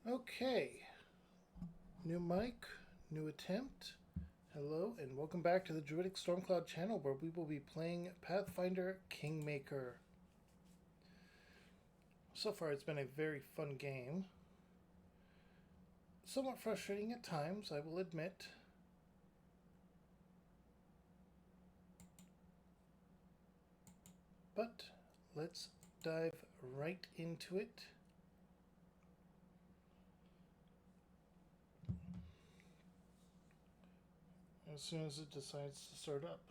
Okay, new mic, new attempt. Hello, and welcome back to the Druidic Stormcloud channel where we will be playing Pathfinder Kingmaker. So far, it's been a very fun game. Somewhat frustrating at times, I will admit. But let's dive right into it. As soon as it decides to start up.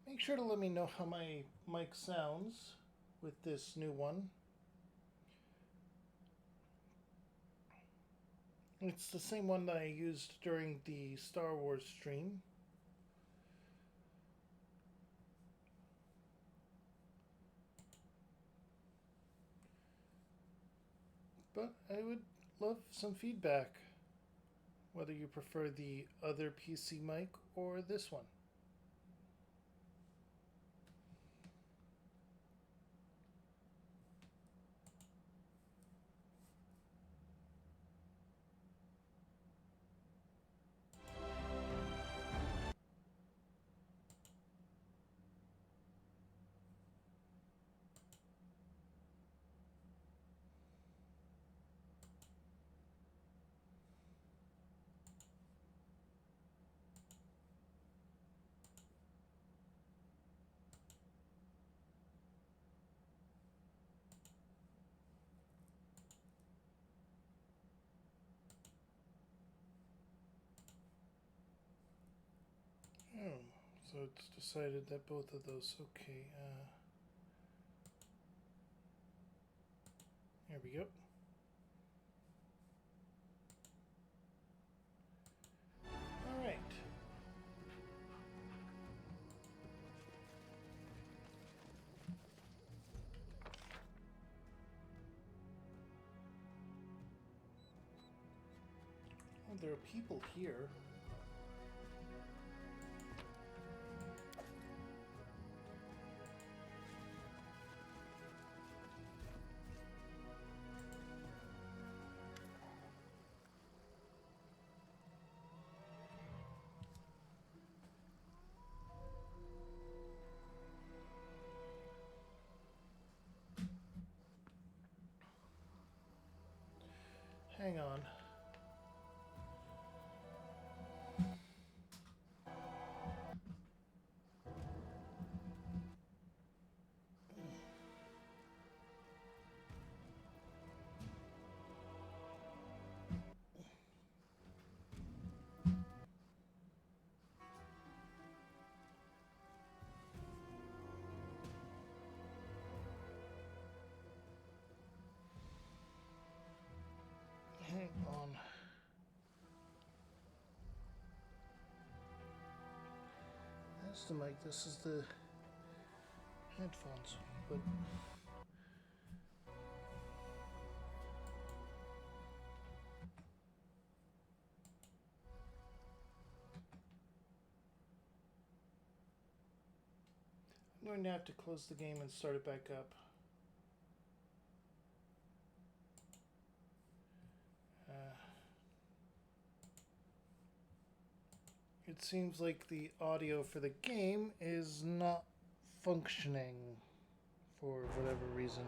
Make sure to let me know how my mic sounds with this new one. It's the same one that I used during the Star Wars stream. But I would love some feedback, whether you prefer the other PC mic or this one. Oh, so it's decided that both of those. Okay, here we go. All right. Oh, there are people here. Hang on. Hang on. That's the mic. This is the headphones. But I'm going to have to close the game and start it back up. It seems like the audio for the game is not functioning for whatever reason.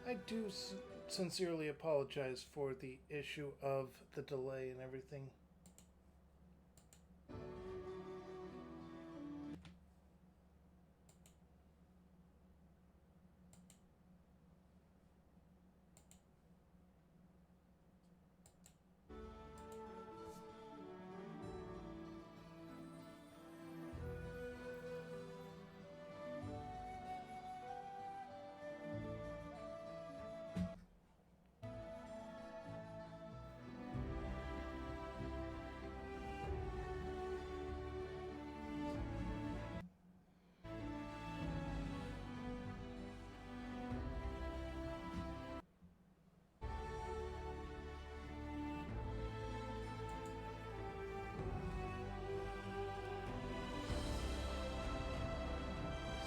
I do sincerely apologize for the issue of the delay and everything.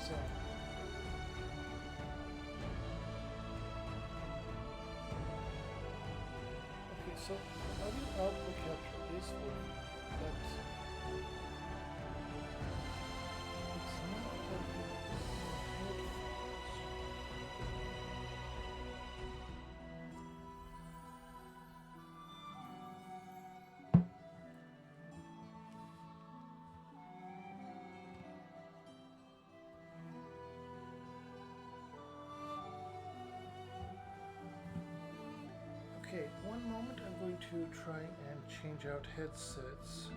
So, okay, so audio output capture is working, but it's not working with headphones. Okay, one moment, I'm going to try and change out headsets.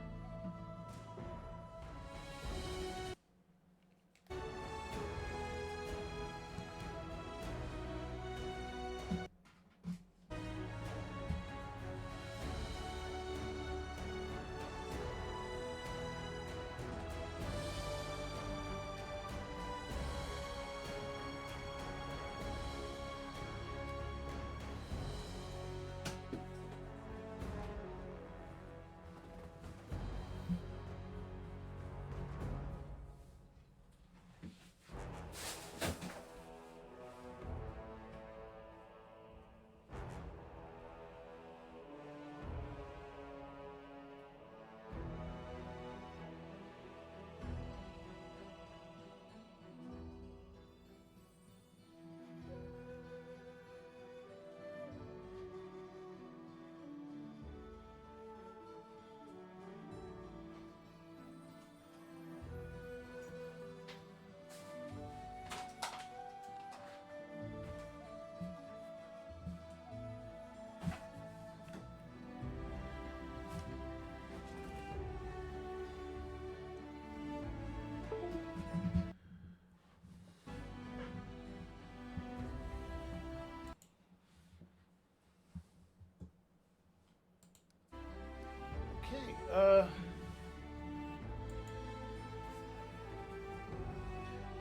Okay,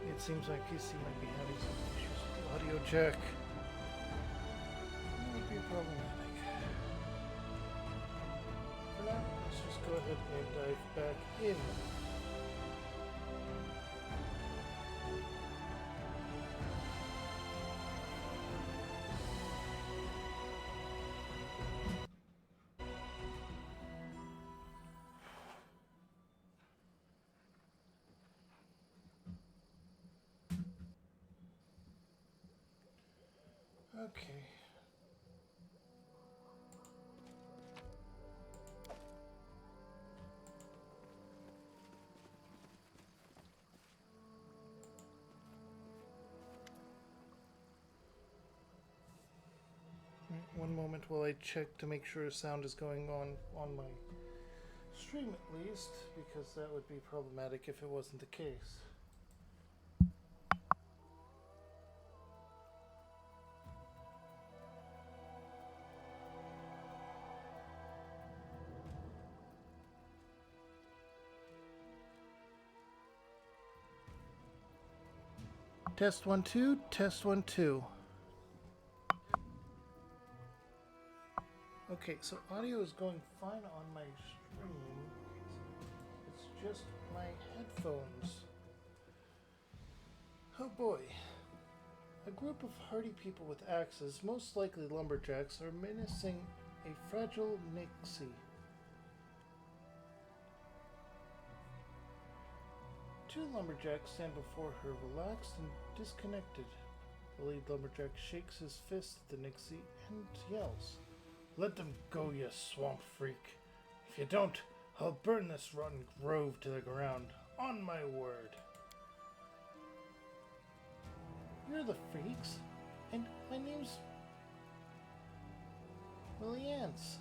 it seems like PC might be having some issues with the audio jack. That would be problematic. For now, let's just go ahead and dive back in. Okay. One moment while I check to make sure sound is going on my stream at least, because that would be problematic if it wasn't the case. Test 1 2, test 1 2. Okay, so audio is going fine on my stream. It's just my headphones. Oh boy. A group of hardy people with axes, most likely lumberjacks, are menacing a fragile Nixie. Two lumberjacks stand before her, relaxed and disconnected. The lead lumberjack shakes his fist at the Nixie and yells, "Let them go, you swamp freak. If you don't, I'll burn this rotten grove to the ground, on my word." "You're the freaks, and my name's Willie Ants.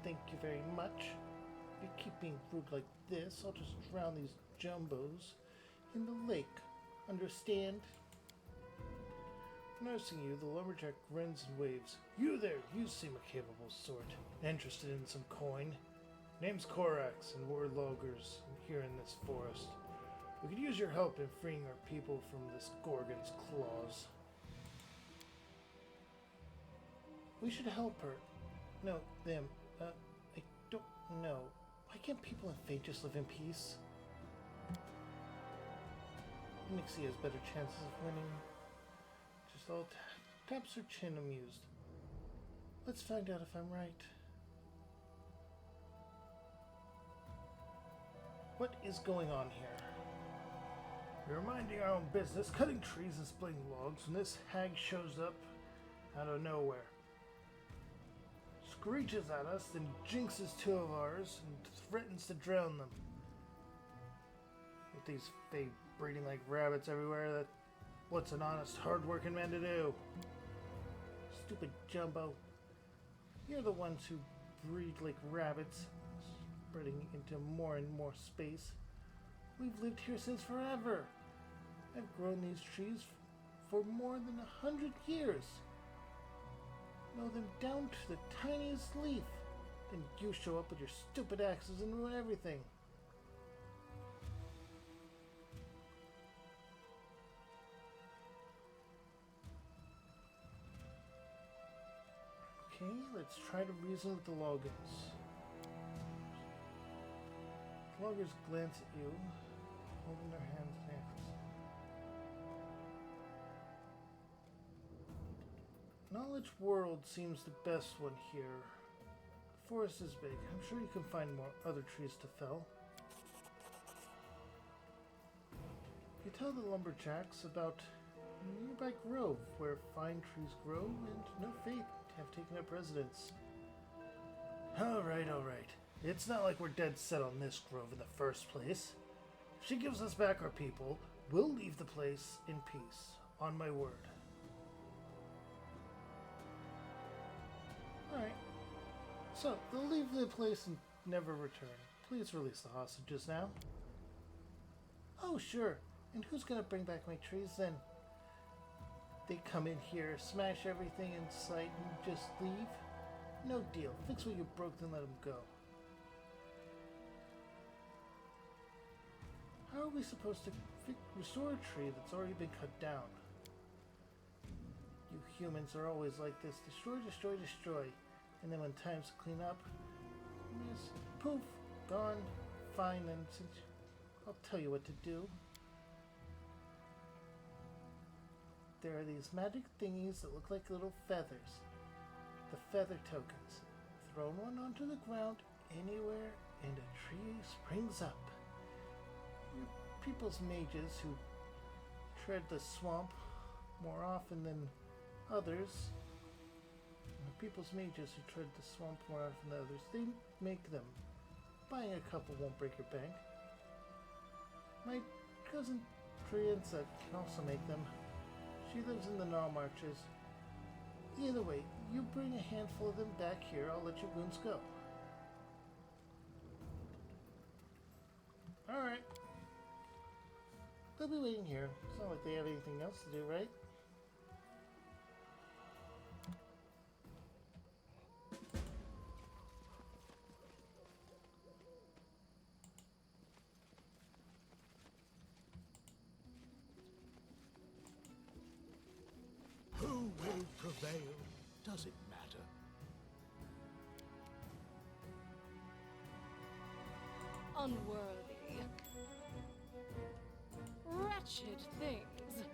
Thank you very much. If you keep being rude like this, I'll just drown these jumbos in the lake. Understand?" Noticing you, the lumberjack grins and waves. "You there, you seem a capable sort. Interested in some coin? Name's Korax, and we're loggers here in this forest. We could use your help in freeing our people from this Gorgon's claws." "We should help her. No, them. I don't know. Why can't people in fate just live in peace?" Nixie has better chances of winning. Just all taps her chin, amused. "Let's find out if I'm right." "What is going on here?" "We're minding our own business, cutting trees and splitting logs, when this hag shows up out of nowhere. Screeches at us, then jinxes two of ours and threatens to drown them. With these fae breeding like rabbits everywhere, what's an honest, hard-working man to do?" "Stupid Jumbo. You're the ones who breed like rabbits, spreading into more and more space. We've lived here since forever. I've grown these trees for more than 100 years. Know them down to the tiniest leaf. Then you show up with your stupid axes and ruin everything." "Okay, let's try to reason with the Loggins." Loggers glance at you, holding their hands and axes. "Knowledge World seems the best one here. The forest is big. I'm sure you can find more other trees to fell." You tell the lumberjacks about a nearby grove where fine trees grow and no fate have taken up residence. All right. It's not like we're dead set on this grove in the first place. If she gives us back our people, we'll leave the place in peace, on my word." "Alright. So, they'll leave the place and never return. Please release the hostages now." "Oh, sure. And who's gonna bring back my trees then? They come in here, smash everything in sight, and just leave? No deal. Fix what you broke, then let them go." "How are we supposed to restore a tree that's already been cut down? You humans are always like this. Destroy. And then when time's to clean up, just poof, gone. Fine, then I'll tell you what to do. There are these magic thingies that look like little feathers. The feather tokens. Throw one onto the ground anywhere and a tree springs up. Your people's mages who tread the swamp more often than others. They make them. Buying a couple won't break your bank. My cousin Trienza can also make them. She lives in the Gnarl Marches. Either way, you bring a handful of them back here, I'll let your goons go." "Alright. They'll be waiting here. It's not like they have anything else to do, right?" Who will prevail? Does it matter? Unworthy. Wretched things.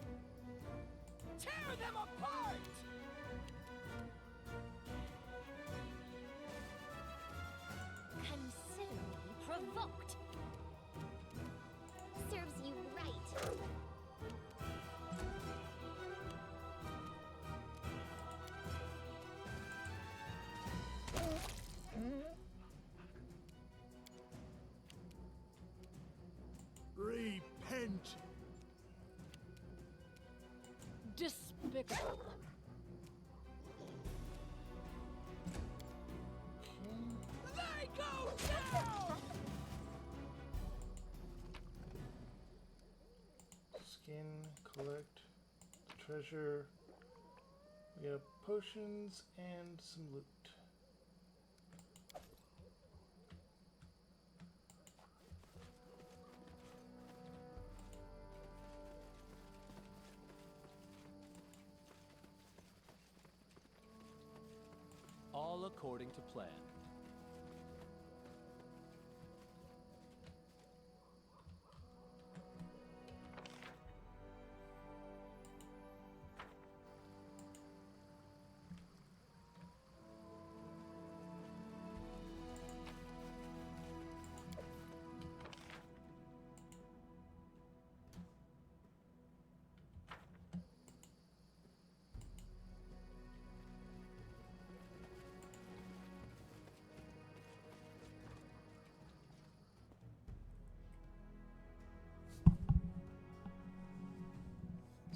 Tear them apart! Consider me provoked. Serves you right. despicable. They go down! Skin, collect, treasure. We got potions and some loot. All according to plan.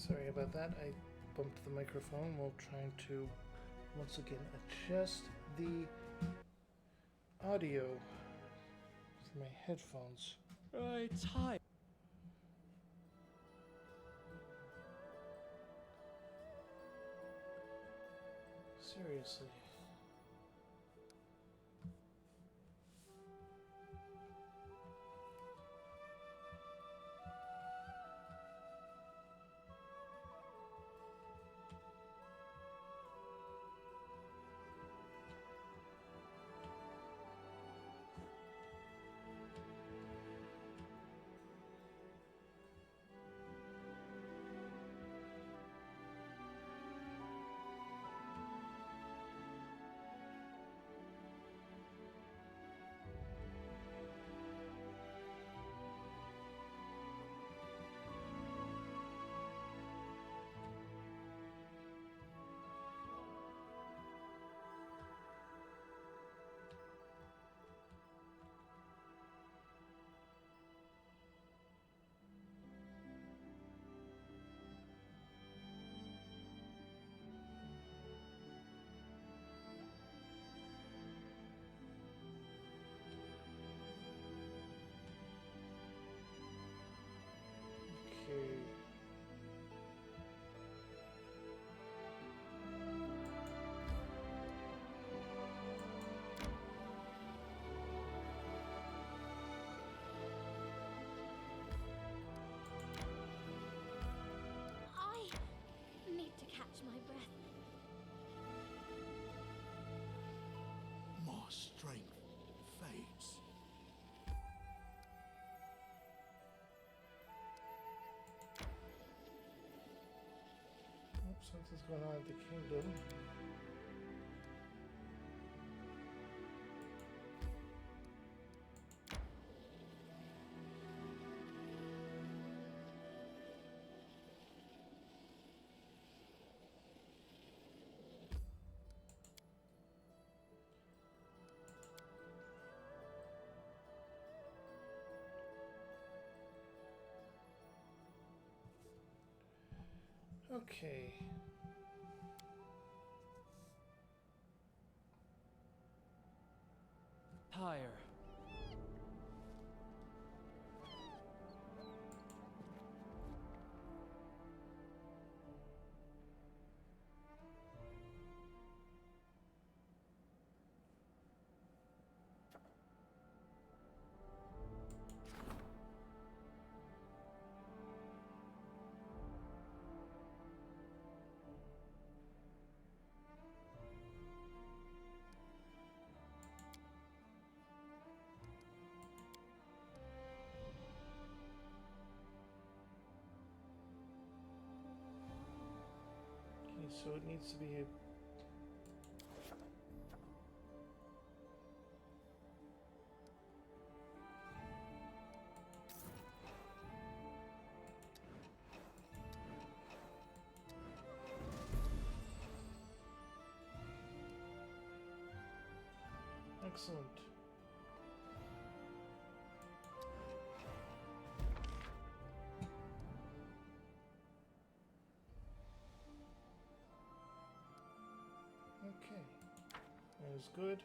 Sorry about that. I bumped the microphone while trying to once again adjust the audio for my headphones. Right, hi. Seriously. Okay. I need to catch my breath. My strength fades. Oh, something's going on at the kingdom. Okay. Higher. Okay, so it needs to be a excellent. Okay. That is good.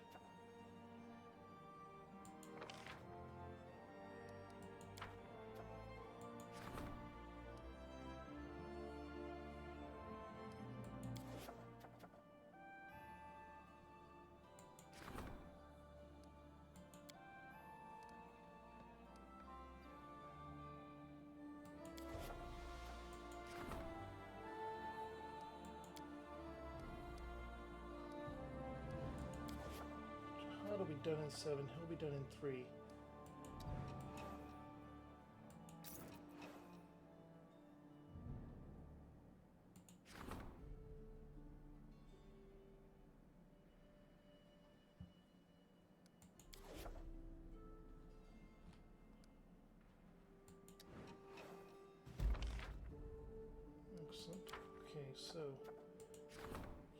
That'll be done in 7. He'll be done in 3. Excellent. Okay, so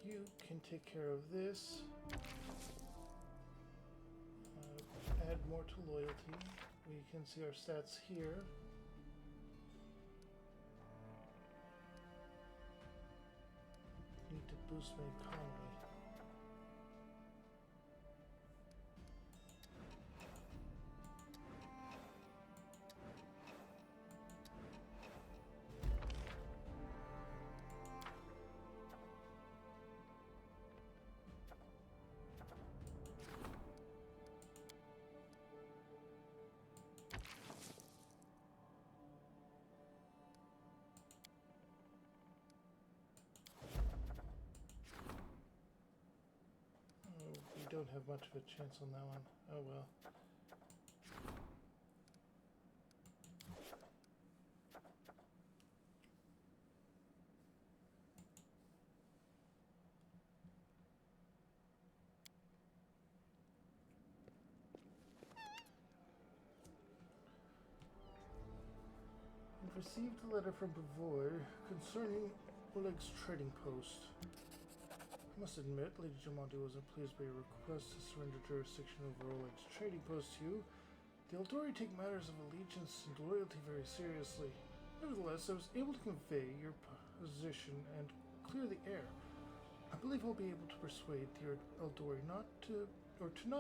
you can take care of this. Add more to loyalty. We can see our stats here. Need to boost my economy. We don't have much of a chance on that one. Oh well. I've received a letter from Bavoy concerning Oleg's trading post. I must admit, Lady Jamonti wasn't pleased by your request to surrender jurisdiction over Oleg's trading post to you. The Eldori take matters of allegiance and loyalty very seriously. Nevertheless, I was able to convey your position and clear the air. I believe I'll be able to persuade the Eldori not to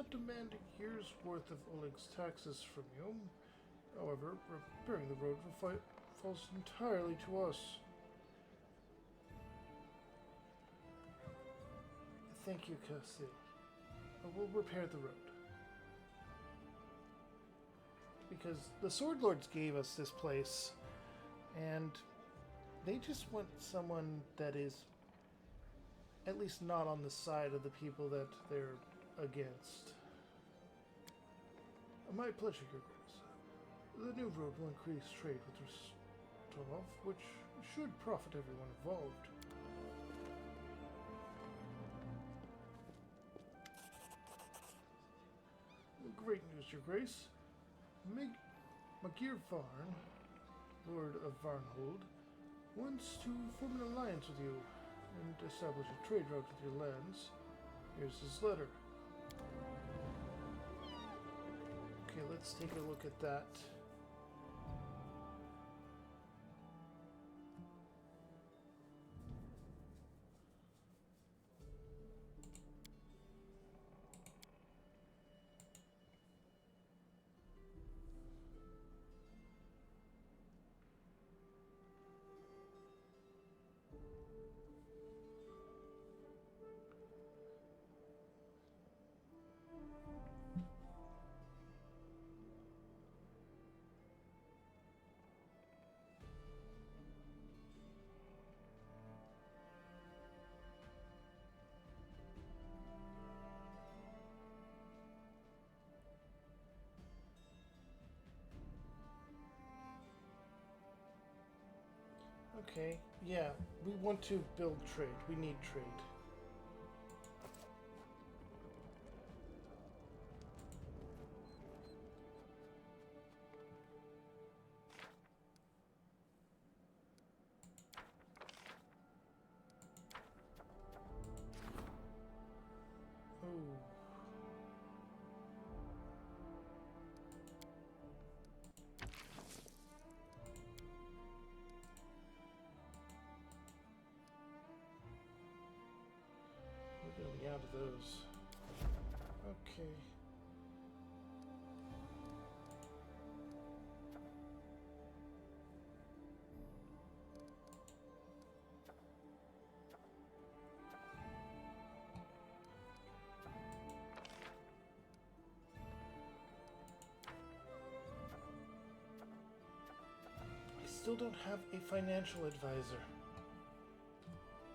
demand a year's worth of Oleg's taxes from you. However, repairing the road falls entirely to us. Thank you, Cassie. I will repair the road. Because the Sword Lords gave us this place, and they just want someone that is at least not on the side of the people that they're against. My pleasure, Your Grace. The new road will increase trade with Rostov, which should profit everyone involved. Great news, Your Grace. Magir Varn, Lord of Varnhold, wants to form an alliance with you and establish a trade route with your lands. Here's his letter. Okay, let's take a look at that. Okay, yeah, we want to build trade. We need trade. Ooh. Gonna be out of those. Okay. I still don't have a financial advisor.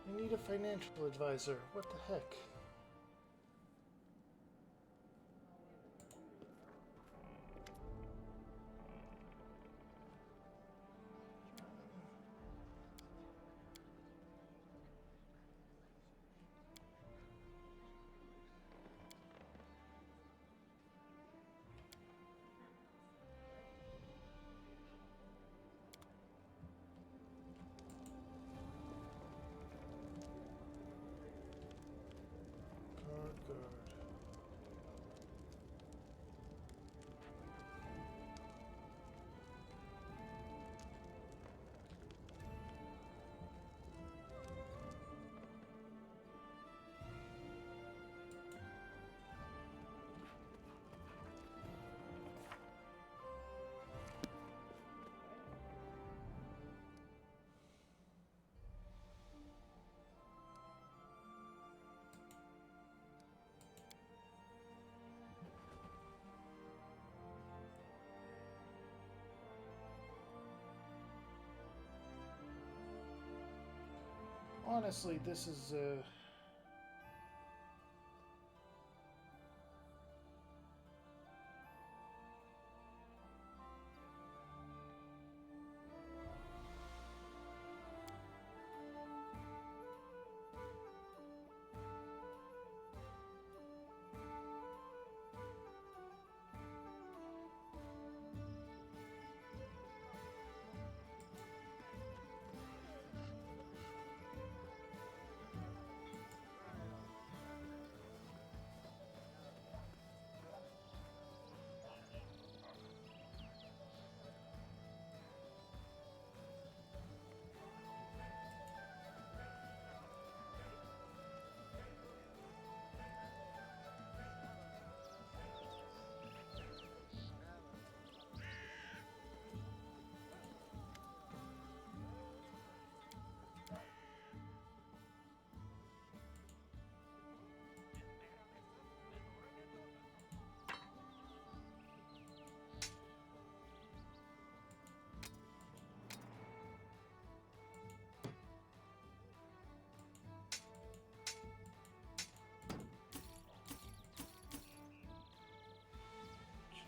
I need a financial advisor. What the heck? Guard. Honestly, this is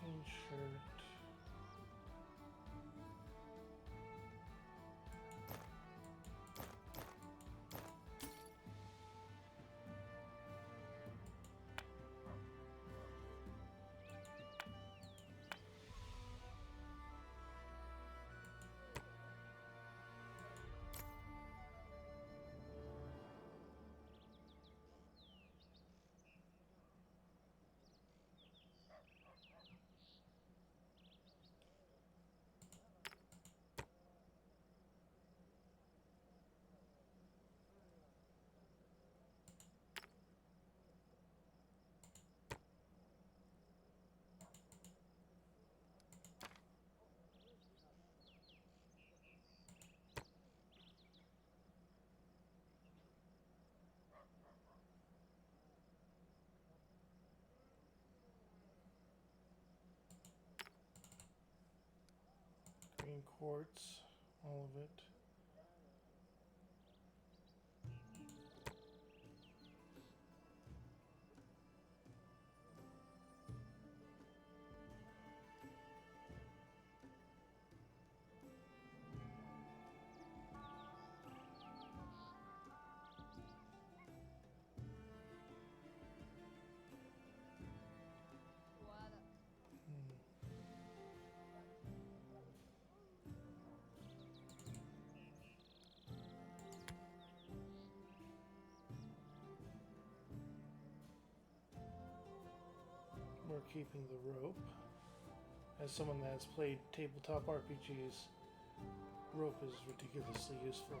change shirt. Green quartz, all of it. We're keeping the rope. As someone that has played tabletop RPGs, rope is ridiculously useful.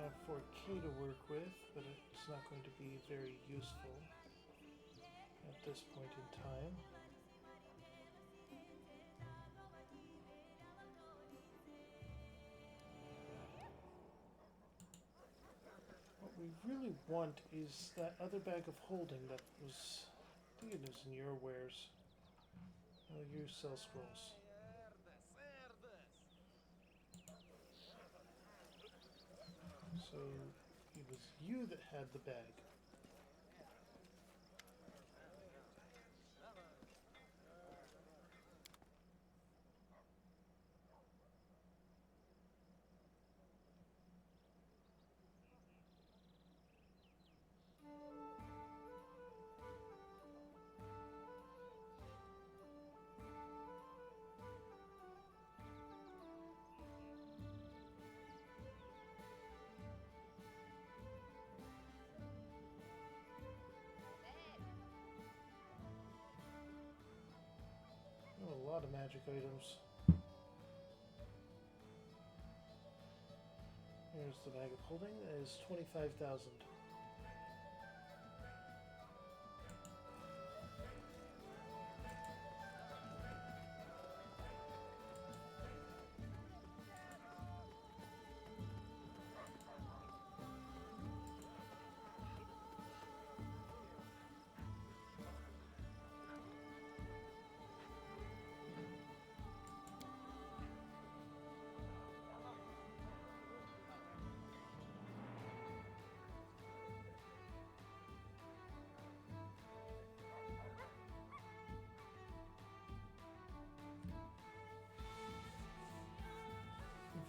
have 4K to work with, but it's not going to be very useful at this point in time. What we really want is that other bag of holding that was, I think it is in your wares. Oh, you sell scrolls. So it was you that had the bag. Oh, a lot of magic items. Here's the bag of holding. That is 25,000.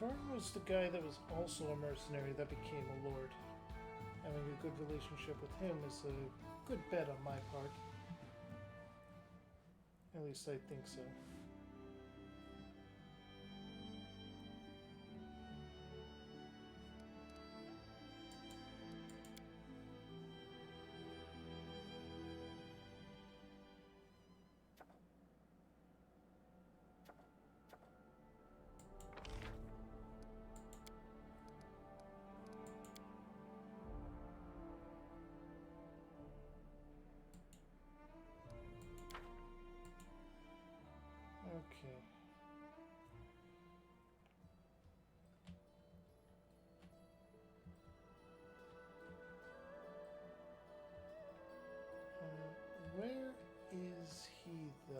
Vern was the guy that was also a mercenary that became a lord. Having a good relationship with him is a good bet on my part. At least I think so. Okay. Where is he, though?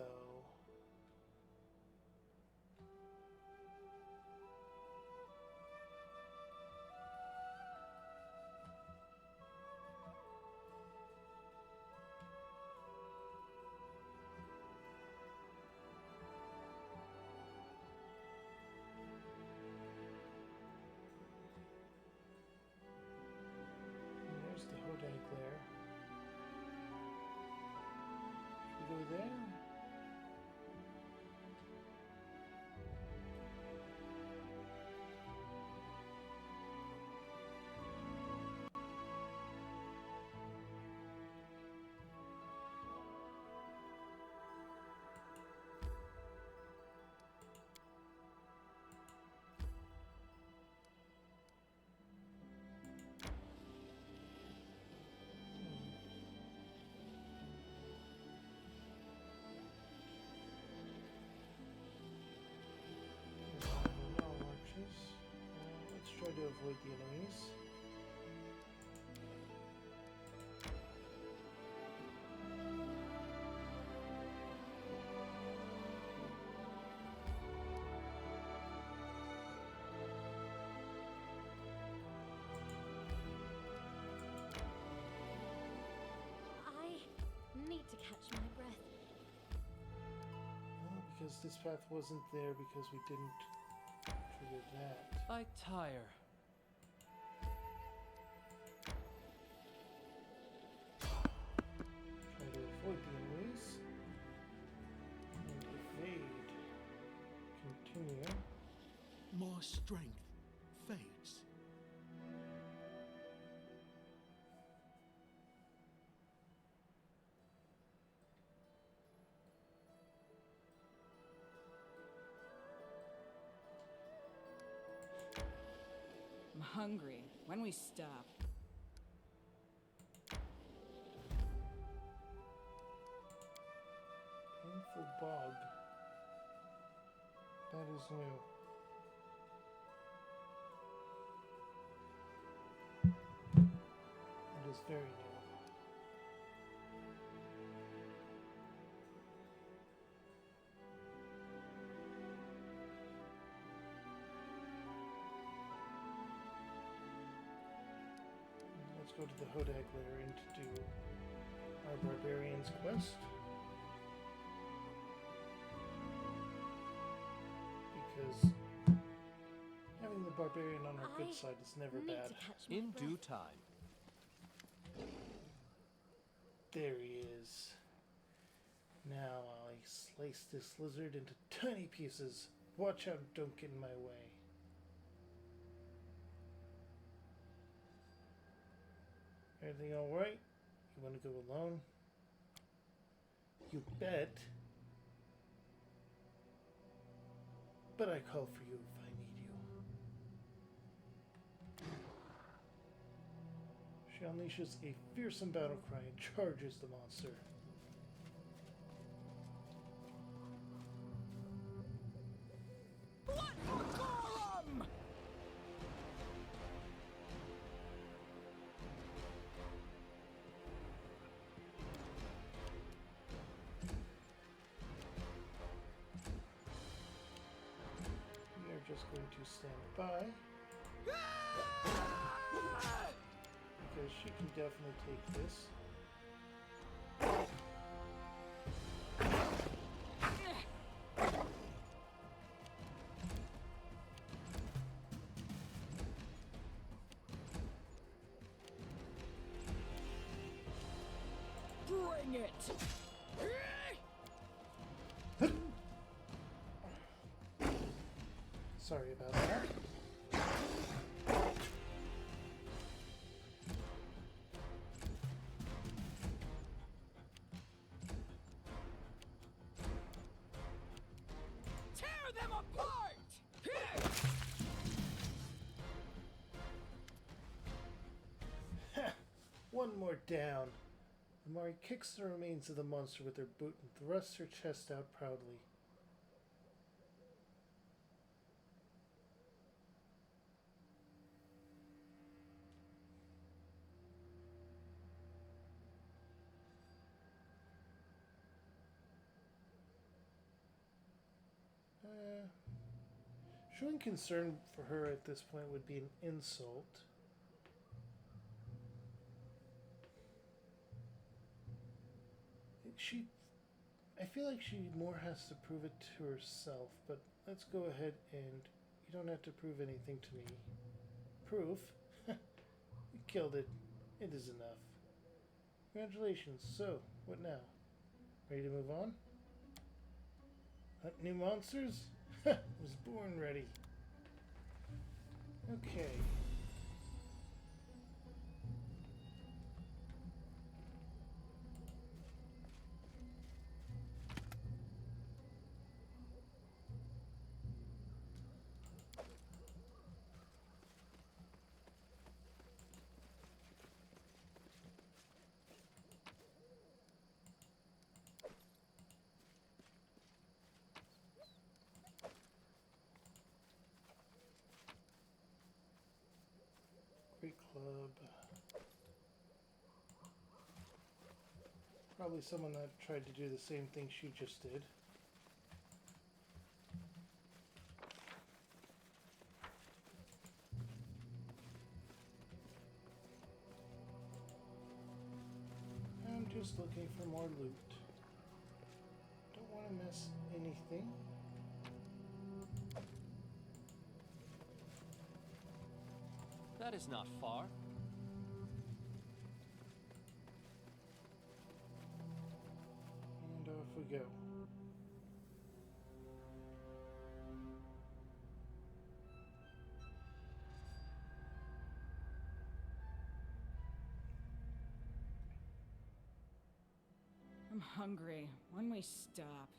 There's the Hodai Glare. Should we go there? No arches. Let's try to avoid the enemies. I need to catch my breath. Well, because this path wasn't there because we didn't trigger that. I tire. Try to avoid the enemies. And evade. Continue. My strength fades. I'm hungry. when we stop. Painful bog. That is new. That is very new. Let's go to the Hodag lair to do our Barbarian's quest. Because having the Barbarian on our good side is never Need bad. to catch my In breath. due time. There he is. Now I slice this lizard into tiny pieces. Watch out, don't get in my way. Everything alright? You want to go alone? You bet. But I call for you if I need you. She unleashes a fearsome battle cry and charges the monster. Blood for Gorum! We are just going to stand by. Because she can definitely take this. Bring it! Sorry about that. Tear them apart! One more down. Amari kicks the remains of the monster with her boot and thrusts her chest out proudly. Showing concern for her at this point would be an insult. I feel like she more has to prove it to herself, but let's go ahead and you don't have to prove anything to me. Proof? You killed it. It is enough. Congratulations. So, what now? Ready to move on? Hunt new monsters? Was born ready. Okay. Great club. Probably someone that tried to do the same thing she just did. I'm just looking for more loot. Don't want to miss anything. That is not far. And off we go. I'm hungry. When we stop.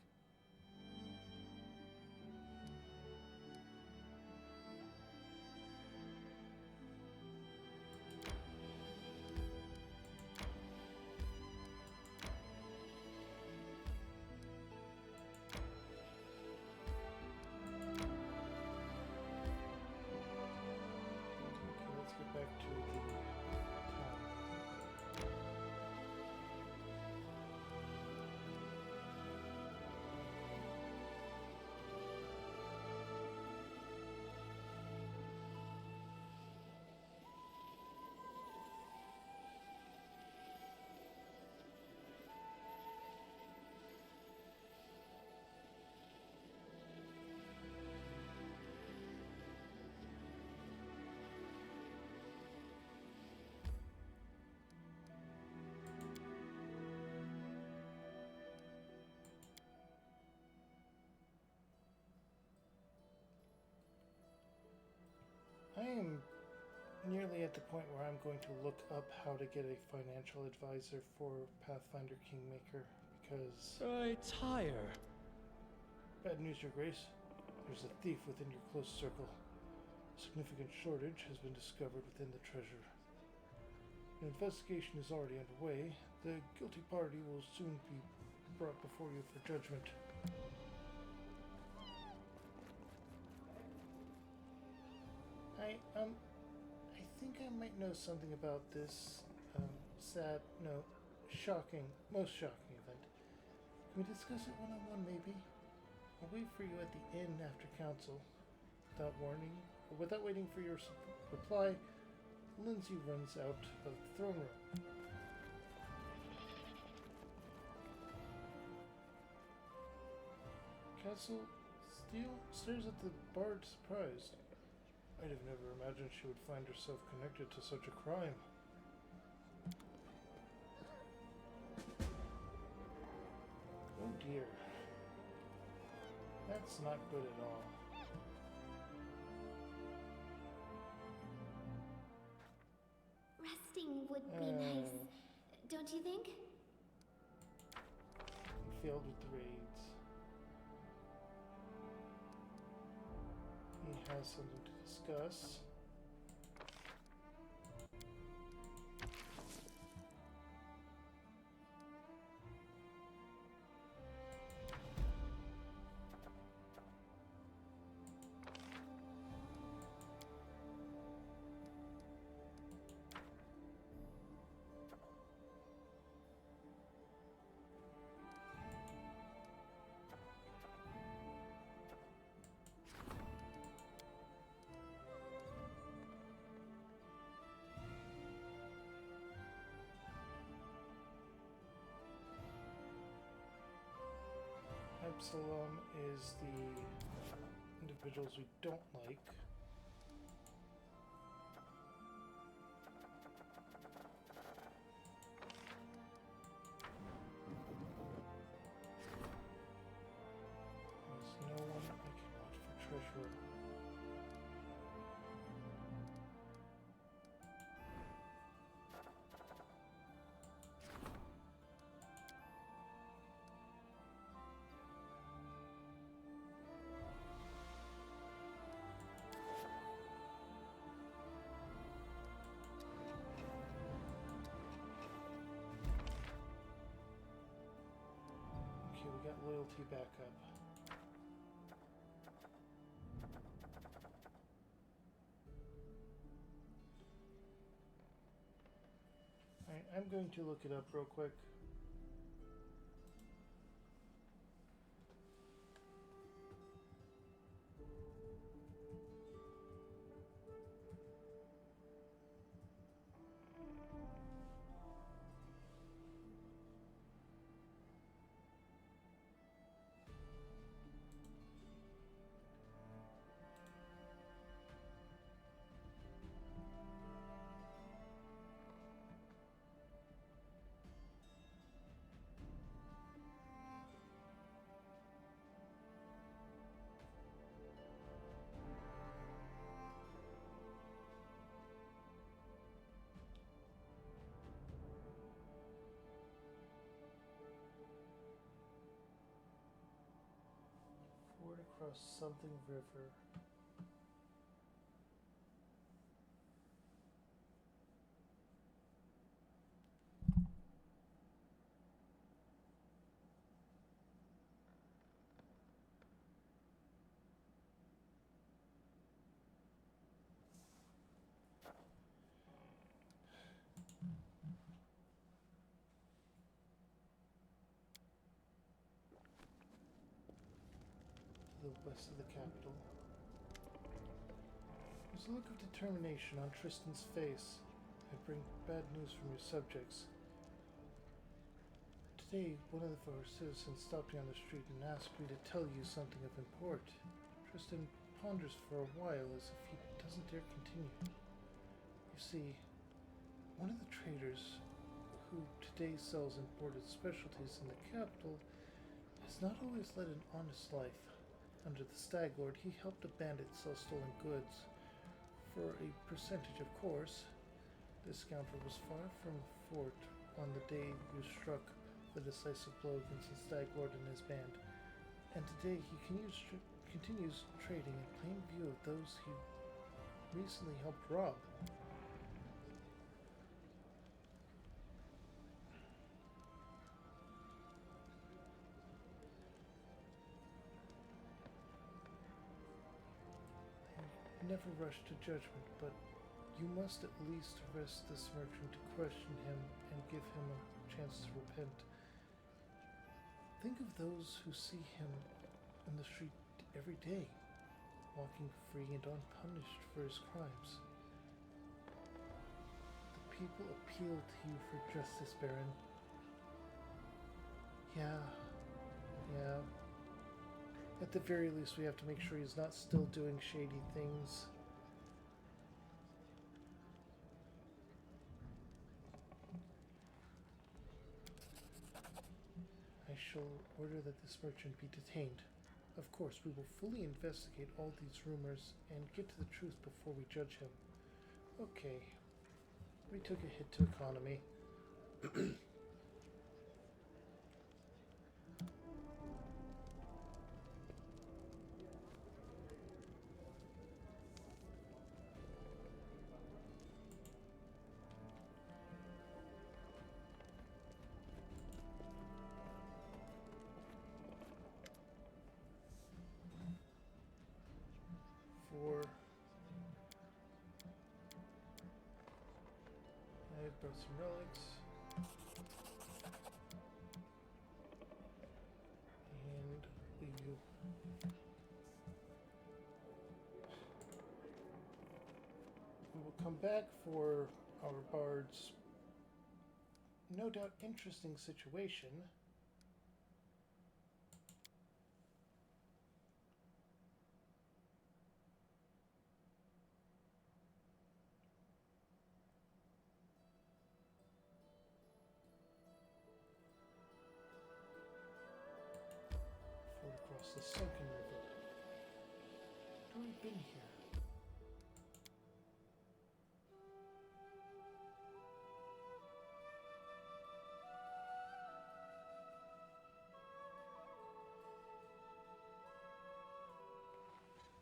I am nearly at the point where I'm going to look up how to get a financial advisor for Pathfinder Kingmaker, because... I tire. Bad news, Your Grace. There's a thief within your close circle. A significant shortage has been discovered within the treasure. An investigation is already underway. The guilty party will soon be brought before you for judgment. I think I might know something about this most shocking event. Can we discuss it one-on-one, maybe? I'll wait for you at the inn after council. Without waiting for your reply, Lindsay runs out of the throne room. Castle Steel stares at the bard surprised. I'd have never imagined she would find herself connected to such a crime. Oh dear. That's not good at all. Resting would be nice, don't you think? Failed with the raids. He has something to discuss. Absalom is the individuals we don't like. There's no one I can watch for treasurer. Okay, we got loyalty back up. Alright, I'm going to look it up real quick. Ford across something river. To the west of the capital. There's a look of determination on Tristan's face. I bring bad news from your subjects. Today, one of our citizens stopped me on the street and asked me to tell you something of import. Tristan ponders for a while as if he doesn't dare continue. You see, one of the traders who today sells imported specialties in the capital has not always led an honest life. Under the Stag Lord, he helped a bandit sell stolen goods. For a percentage, of course. This scoundrel was far from fort on the day you struck the decisive blow against the Stag Lord and his band, and today he continues trading in plain view of those he recently helped rob. Never rush to judgment, but you must at least arrest this merchant to question him and give him a chance to repent. Think of those who see him in the street every day, walking free and unpunished for his crimes. The people appeal to you for justice, Baron. Yeah. At the very least, we have to make sure he's not still doing shady things. I shall order that this merchant be detained. Of course, we will fully investigate all these rumors and get to the truth before we judge him. Okay. We took a hit to economy. I brought some relics. And leave you. We will come back for our bard's no doubt interesting situation. Across the sunken river. I've already been here.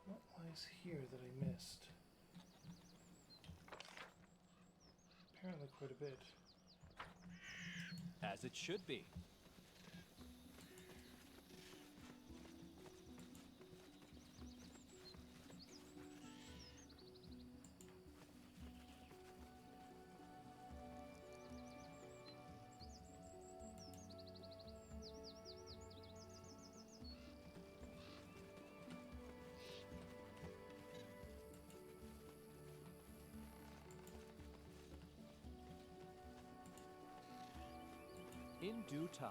What lies here that I missed? Apparently quite a bit. As it should be. In due time.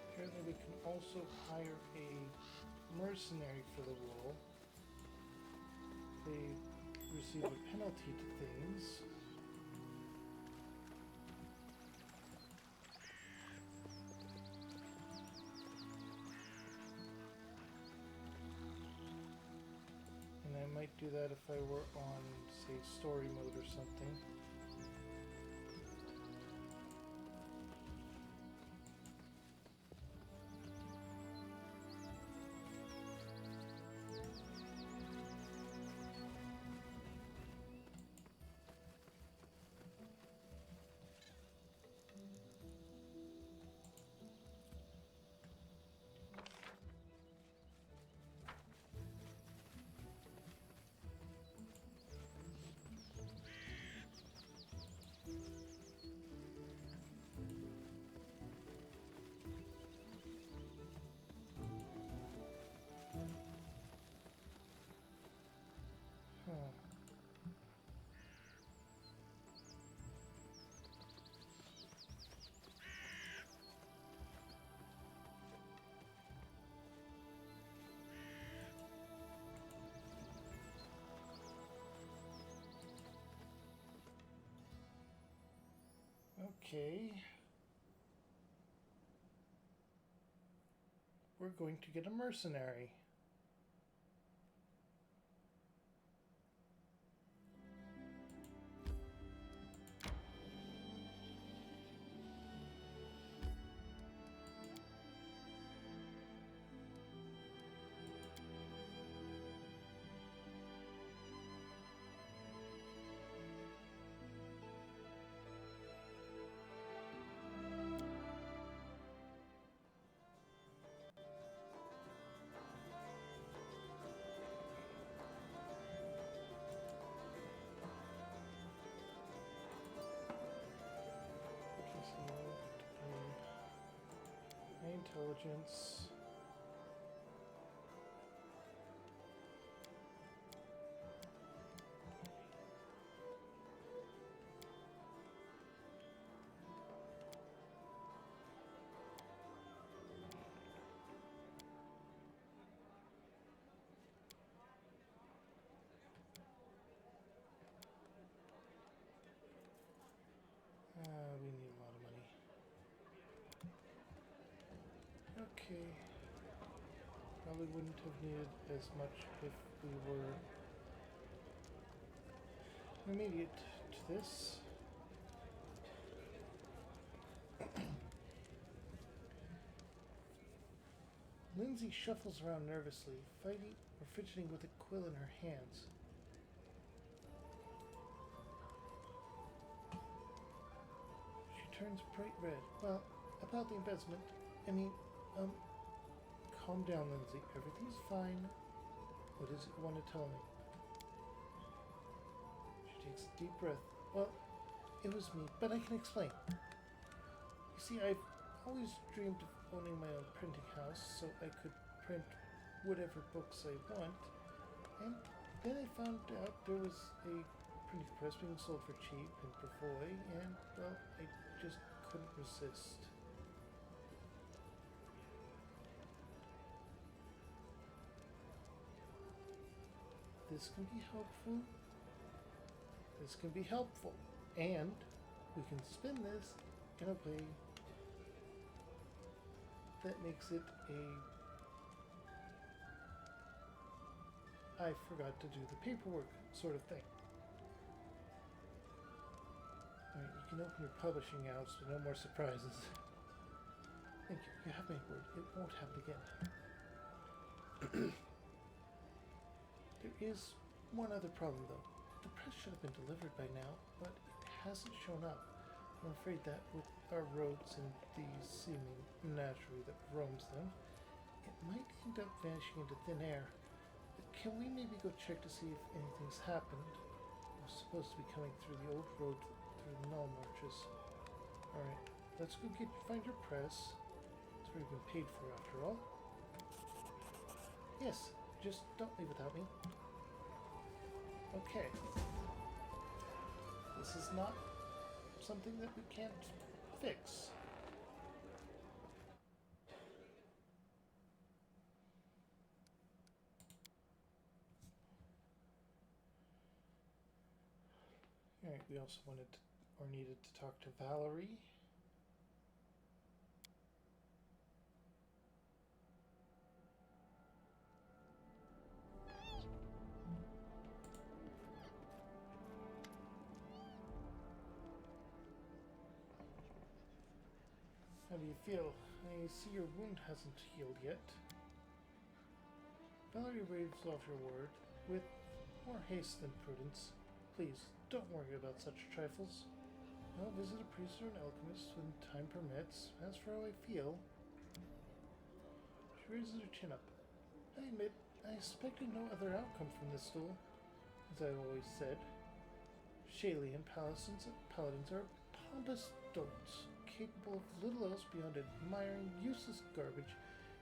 Apparently we can also hire a mercenary for the role. They receive a penalty to things. I might do that if I were on, say, story mode or something. Okay. we're going to get a mercenary. Intelligence. We need a lot of money. Okay. Probably wouldn't have needed as much if we were immediate to this. Lindsay shuffles around nervously, fighting or fidgeting with a quill in her hands. She turns bright red. Well, about the investment, calm down, Lindsay. Everything's fine. What is it you want to tell me? She takes a deep breath. Well, it was me, but I can explain. You see, I've always dreamed of owning my own printing house so I could print whatever books I want. And then I found out there was a printing press being sold for cheap in Perfoy, and, well, I just couldn't resist. This can be helpful. This can be helpful. And we can spin this in a way that makes it a I forgot to do the paperwork sort of thing. Alright, you can open your publishing now, so no more surprises. Thank you. You have my word. It won't happen again. There is one other problem, though. The press should have been delivered by now, but it hasn't shown up. I'm afraid that with our roads and the seeming menagerie that roams them, it might end up vanishing into thin air. But can we maybe go check to see if anything's happened? We're supposed to be coming through the old road through the Null Marches. Alright, let's go find your press. It's already been paid for after all. Yes, just don't leave without me. Okay. This is not something that we can't fix. Alright, we also wanted to, or needed to talk to Valerie. How do you feel? I see your wound hasn't healed yet. Valerie waves off your word with more haste than prudence. Please, don't worry about such trifles. I'll visit a priest or an alchemist when time permits. As for how I feel... She raises her chin up. I admit, I expected no other outcome from this duel. As I've always said, Shalian paladins are pompous dolts, capable of little else beyond admiring useless garbage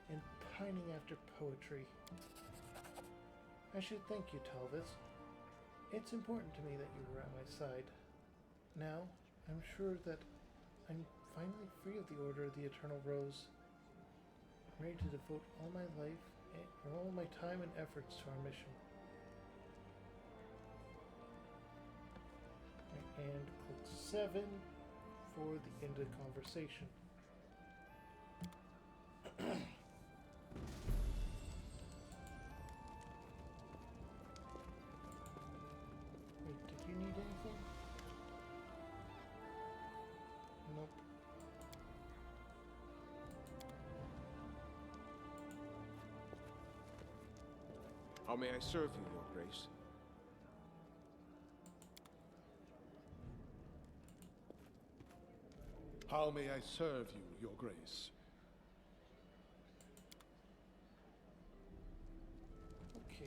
and pining after poetry. I should thank you, Talvis. It's important to me that you were at my side. Now, I'm sure that I'm finally free of the Order of the Eternal Rose. I'm ready to devote all my life and all my time and efforts to our mission. And click 7 for the end of the conversation. How may I serve you, Your Grace? How may I serve you, Your Grace? Okay.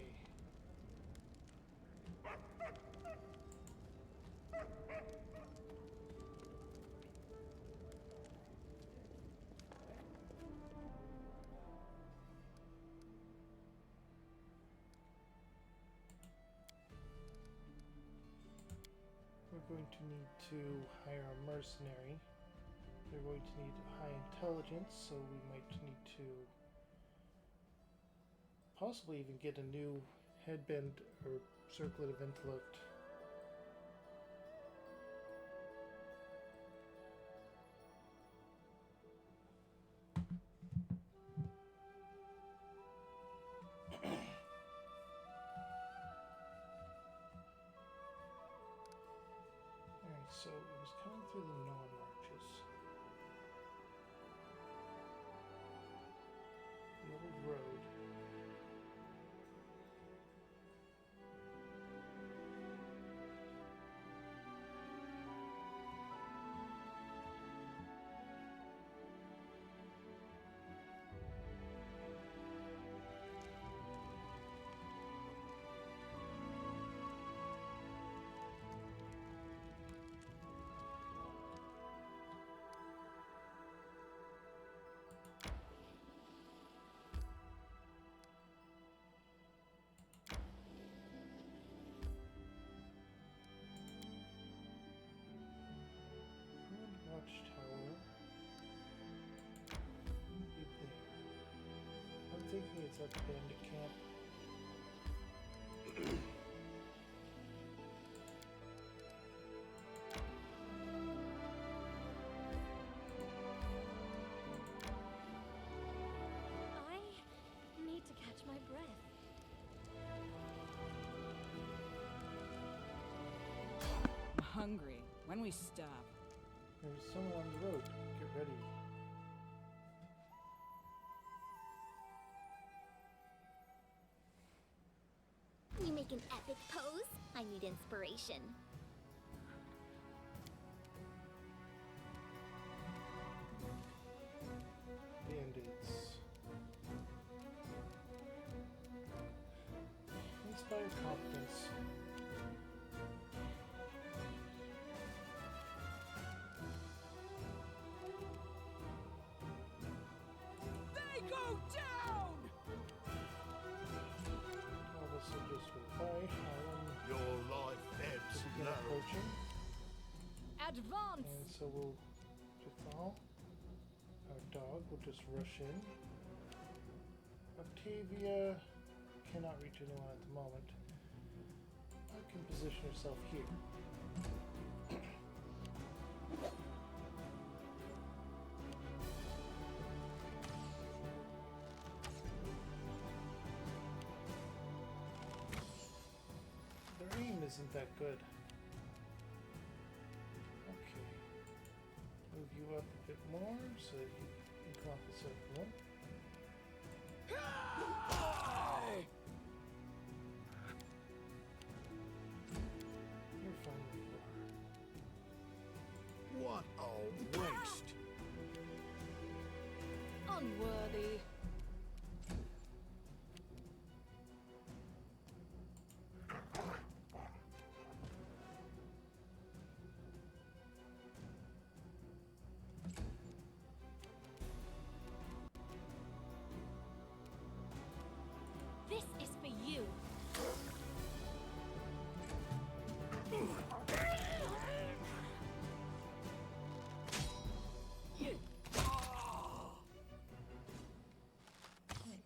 We're going to need to hire a mercenary. They're going to need high intelligence, so we might need to possibly even get a new headband or circlet of intellect. Alright, so it was coming through the non-arches. The old road. Watchtower. Be there. I'm thinking it's at the bandit camp. I need to catch my breath. I'm hungry. When we stop? There's someone on the road. Get ready. You make an epic pose? I need inspiration. Band-aids. Inspire confidence. They go down! All this will just go by. Your life To ebbs begin low. approaching. Advance! And so we'll Jethal, our dog, will just rush in. Octavia cannot reach anyone at the moment. I can position herself here. Their aim isn't that good. Okay. Move you up a bit more so that you can compensate for them. You're fine with that. What a waste! Unworthy. This is for you.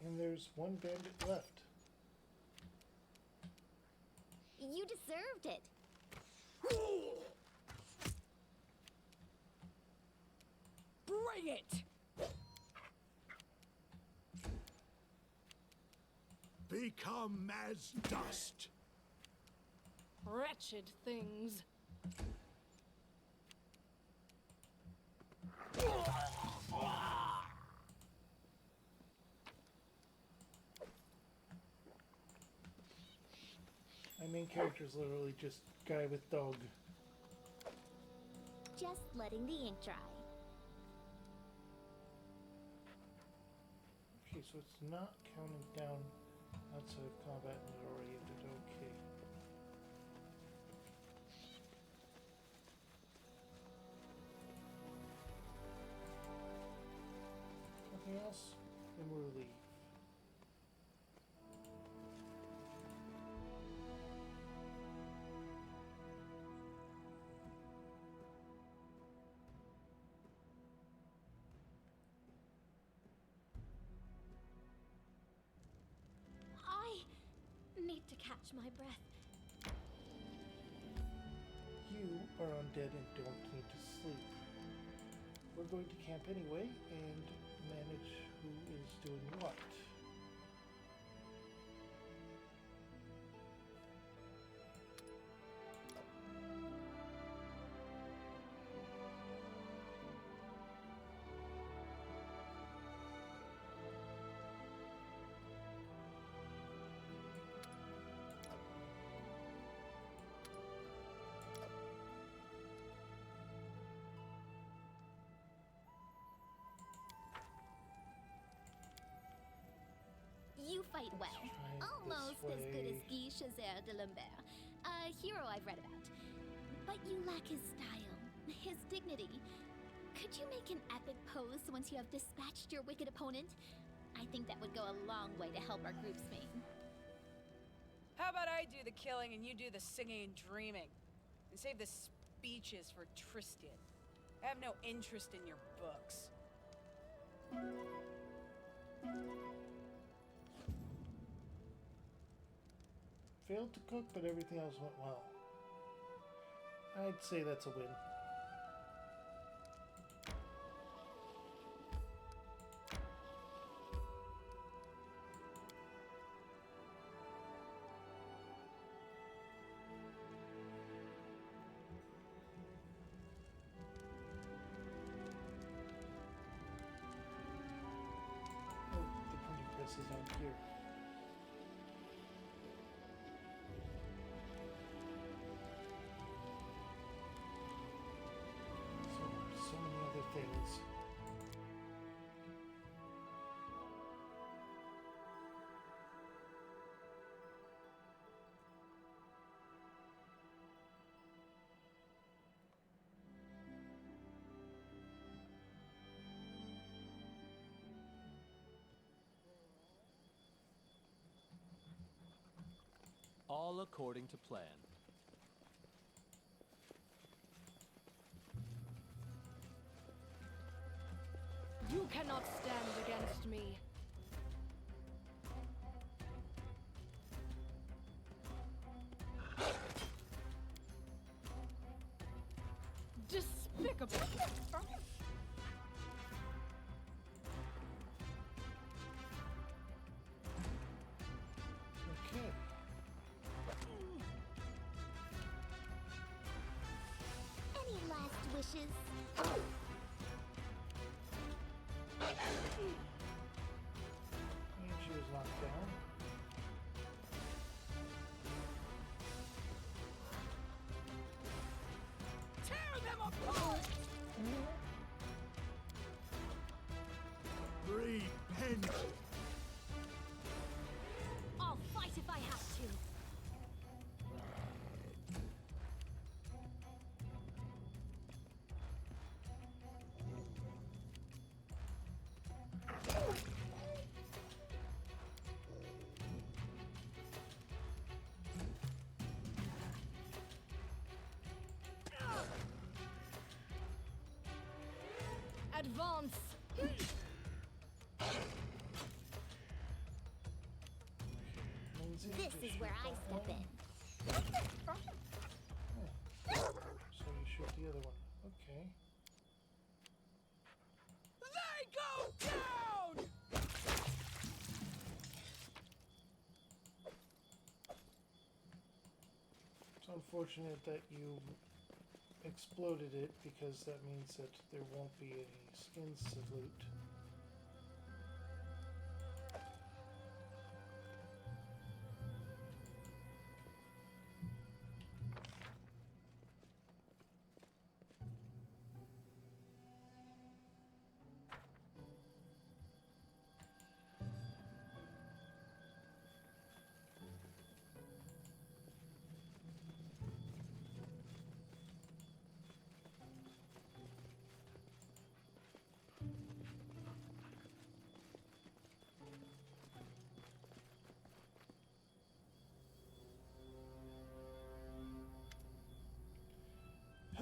And there's one bandit left. You deserved it. Bring it! Become as dust. Wretched things. main character is literally just guy with dog. Just letting the ink dry. Okay, so it's not counting down outside of combat and it already ended. Okay. Nothing else? Then we'll leave. I need to catch my breath. You are undead and don't need to sleep. We're going to camp anyway and manage who is doing what. You fight well. Try it Almost this as good as way. Guy Chazer de Lambert, a hero I've read about. But you lack his style, his dignity. Could you make an epic pose once you have dispatched your wicked opponent? I think that would go a long way to help our group's main. How about I do the killing and you do the singing and dreaming? And save the speeches for Tristan. I have no interest in your books. Failed to cook, but everything else went well. I'd say that's a win. Oh, the printing press is down here. So many other things. All according to plan. You cannot stand against me. Despicable. Okay. Any last wishes? And she was knocked down. Tear them apart! Repent! I'll fight if I have to. Advance. Lindsay, This just is shoot where I that step one. in. So you shoot the other one. Okay. They go down! It's unfortunate that you exploded it because that means that there won't be any skins to loot.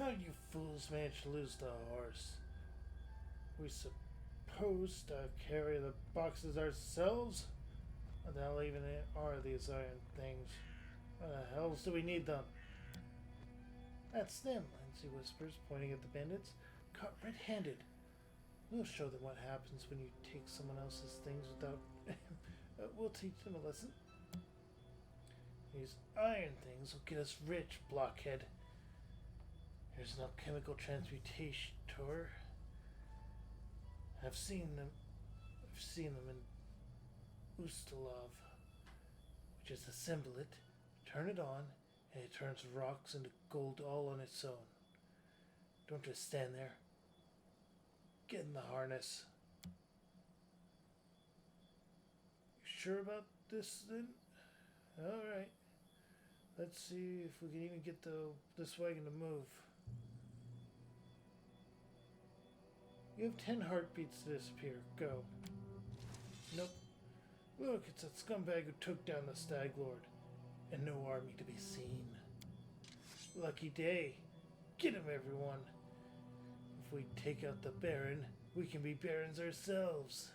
How you fools managed to lose the horse? We supposed to carry the boxes ourselves? What the hell even are these iron things? Why the hells do we need them? That's them, Lindsay whispers, pointing at the bandits. Caught red-handed. We'll show them what happens when you take someone else's things without... we'll teach them a lesson. These iron things will get us rich, blockhead. There's no chemical transmutation tour. I've seen them in Ustalov. We just assemble it, turn it on, and it turns rocks into gold all on its own. Don't just stand there. Get in the harness. You sure about this then? Alright. Let's see if we can even get this wagon to move. You have 10 heartbeats to disappear. Go. Nope. Look, it's that scumbag who took down the Stag Lord. And no army to be seen. Lucky day. Get him, everyone. If we take out the Baron, we can be Barons ourselves.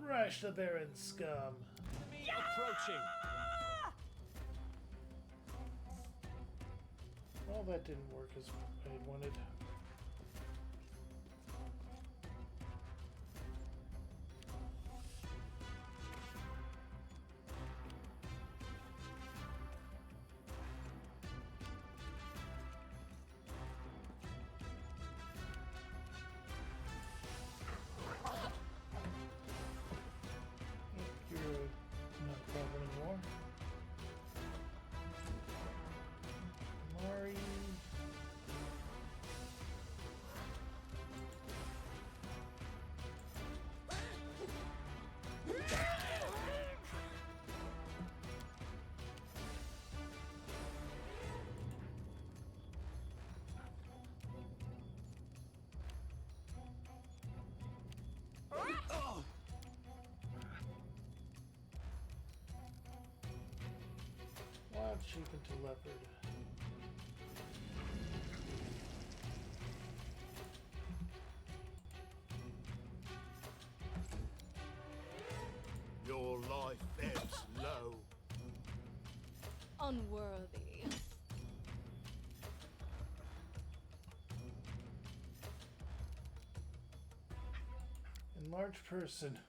Thrash the Baron, scum. Enemy approaching. Well, that didn't work as I had wanted. You're not a problem anymore. Mari. Wild sheep into leopard. Your life ebbs low. Unworthy. Enlarged person.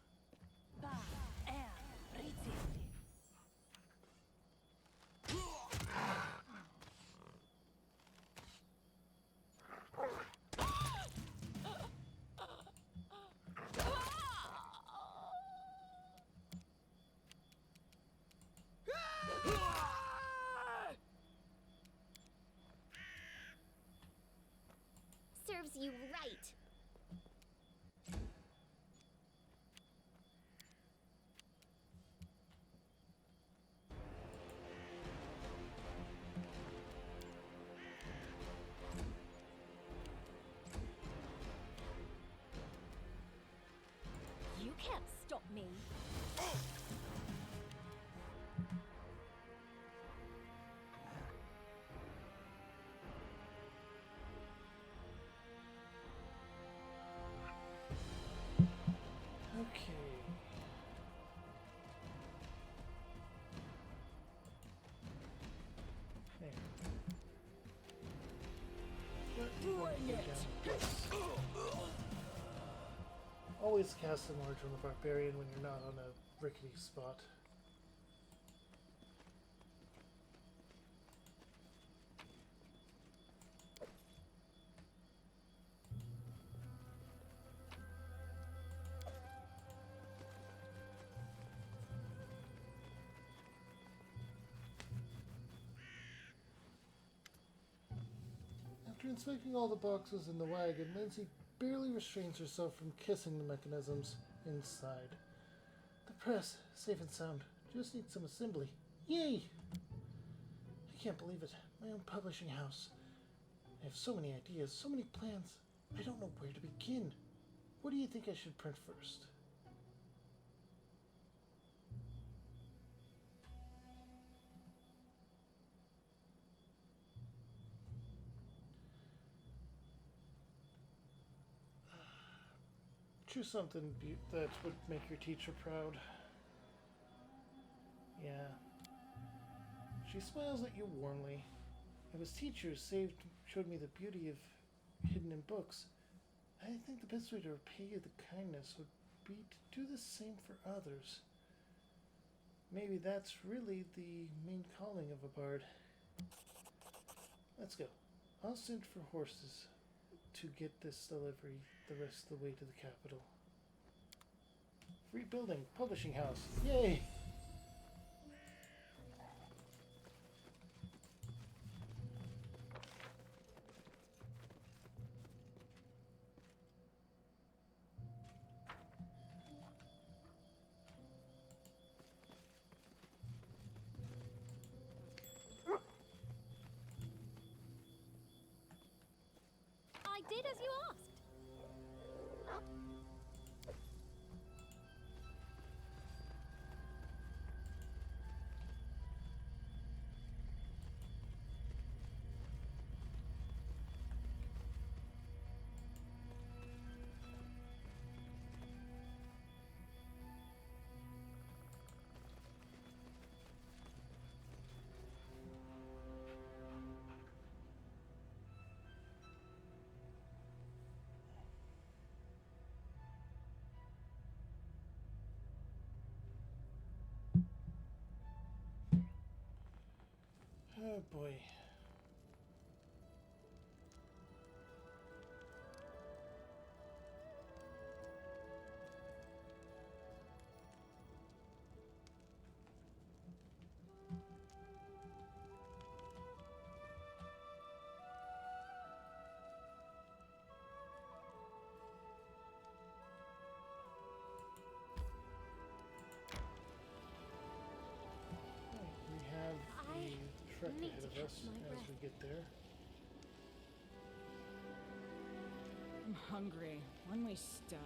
Serves you right. You can't stop me. Okay. There. Bring it. Always cast enlarge on the barbarian when you're not on a rickety spot. After inspecting all the boxes in the wagon, Lindsay barely restrains herself from kissing the mechanisms inside. The press, safe and sound, just needs some assembly. Yay! I can't believe it. My own publishing house. I have so many ideas, so many plans. I don't know where to begin. What do you think I should print first? Choose something that would make your teacher proud. Yeah. She smiles at you warmly. If his teachers showed me the beauty of hidden in books, I think the best way to repay you the kindness would be to do the same for others. Maybe that's really the main calling of a bard. Let's go. I'll send for horses to get this delivery the rest of the way to the capital. Free building, publishing house. Yay! I did as you asked. Oh boy. We have a trek need ahead to of catch us my as breath. we get there. I'm hungry. When we stop.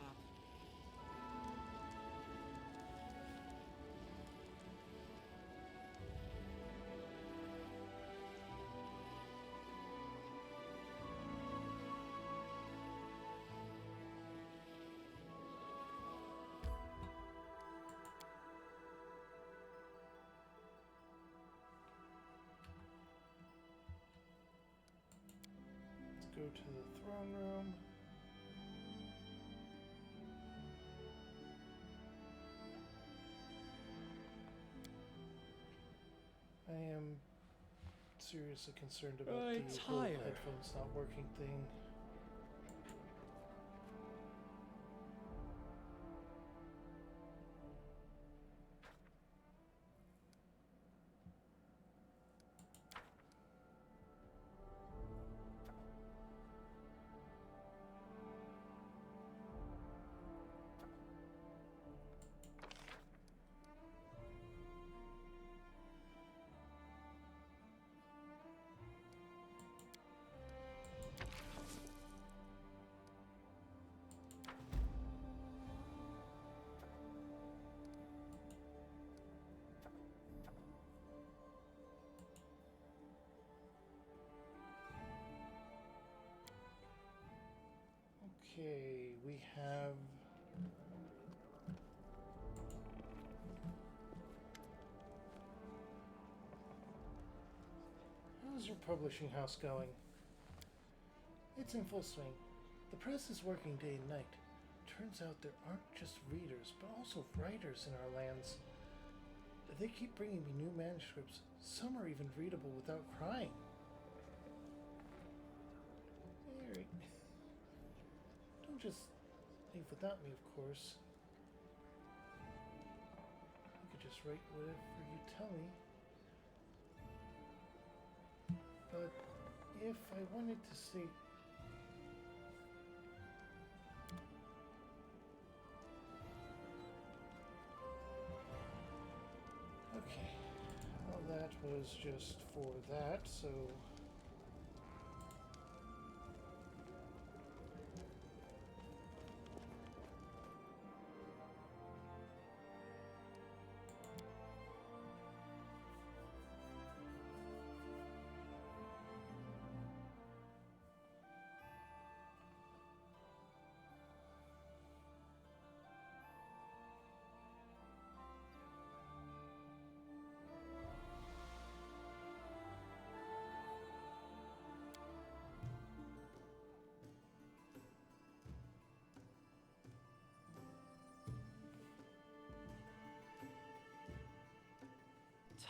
Let's go to the throne room. I am seriously concerned about Right, the whole higher. headphones not working thing. Okay, we have... How's your publishing house going? It's in full swing. The press is working day and night. Turns out there aren't just readers, but also writers in our lands. They keep bringing me new manuscripts. Some are even readable without crying. Alright. Don't just leave without me, of course. You could just write whatever you tell me. But if I wanted to say... Okay. Well, that was just for that, so...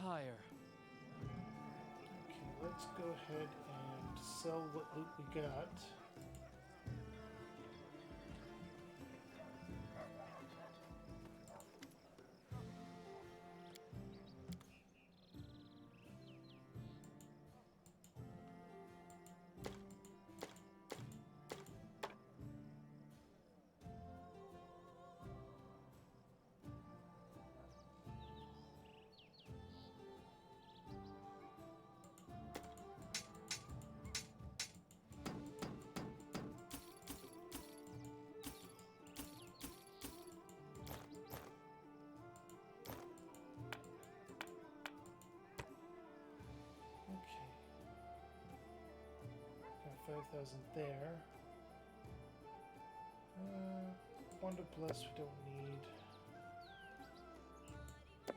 tire. Okay, let's go ahead and sell what loot we got. Okay. Got 5,000 there. Wonder Plus we don't need.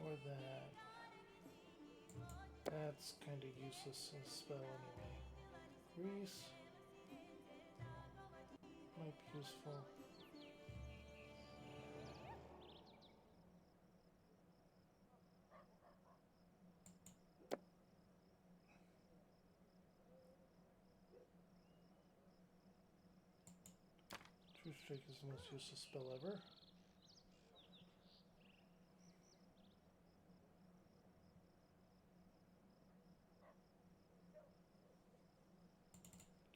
Or that. That's kind of useless as a spell anyway. Grease might be useful. True Strike is the most useless spell ever.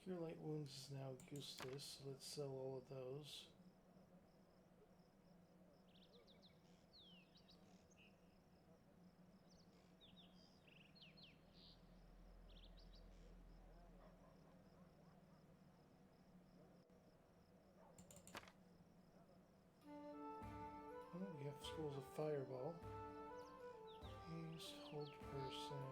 Cure Light Wounds is now useless, so let's sell all of those. Oh, we have Scrolls of Fireball. Haste, Hold Person.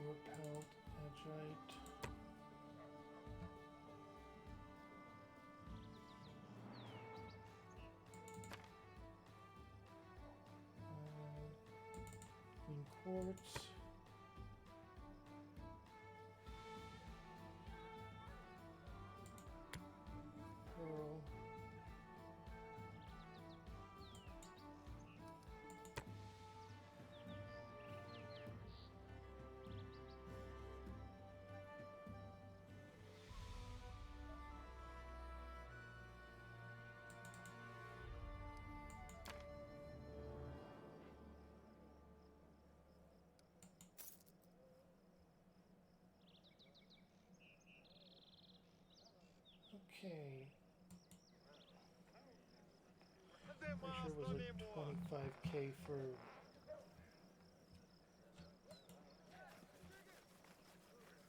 Repelled, Agite. Green Quartz. Pearl. Okay. Pretty sure it was a 25k for.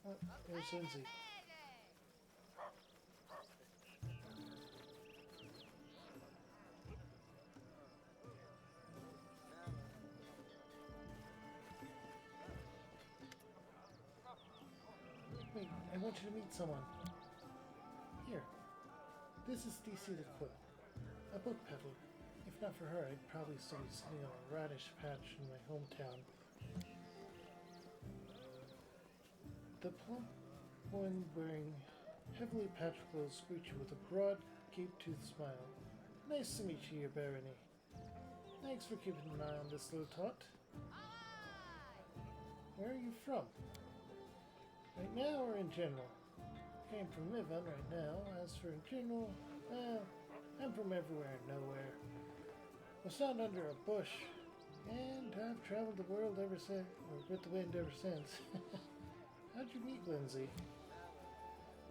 Oh, there's Lindsay. Wait, I want you to meet someone. Here. This is DC the Quill, a book peddler. If not for her, I'd probably still be sitting on a radish patch in my hometown. The plump woman wearing heavily patched clothes greets you with a broad, cape-toothed smile. Nice to meet you, Your Barony. Thanks for keeping an eye on this little tot. Where are you from? Right now or in general? Came from Niven right now. As for in general, well, I'm from everywhere and nowhere. Was found under a bush, and I've traveled the world ever since, or with the wind ever since. How'd you meet Lindsay?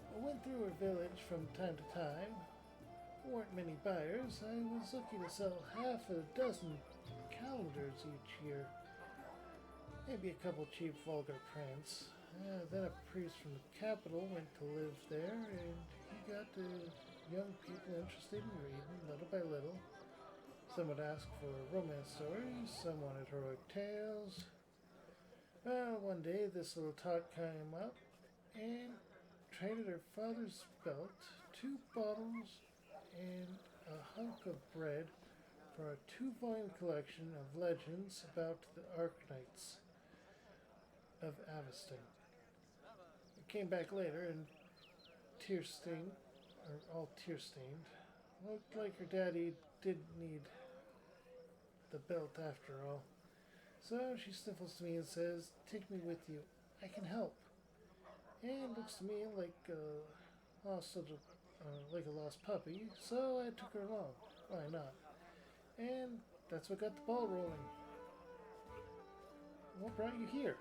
I went through her village from time to time. Weren't many buyers. I was lucky to sell half a dozen calendars each year. Maybe a couple cheap vulgar prints. Then a priest from the capital went to live there, and he got the young people interested in reading little by little. Some would ask for romance stories, some wanted heroic tales. Well, one day this little tot came up and traded her father's belt, 2 bottles, and a hunk of bread for a 2-volume collection of legends about the Arknights of Aveston. It came back later and all tear-stained. Looked like her daddy didn't need the belt after all. So she sniffles to me and says, "Take me with you. I can help." And looks to me like like a lost puppy, so I took her along. Why not? And that's what got the ball rolling. What brought you here?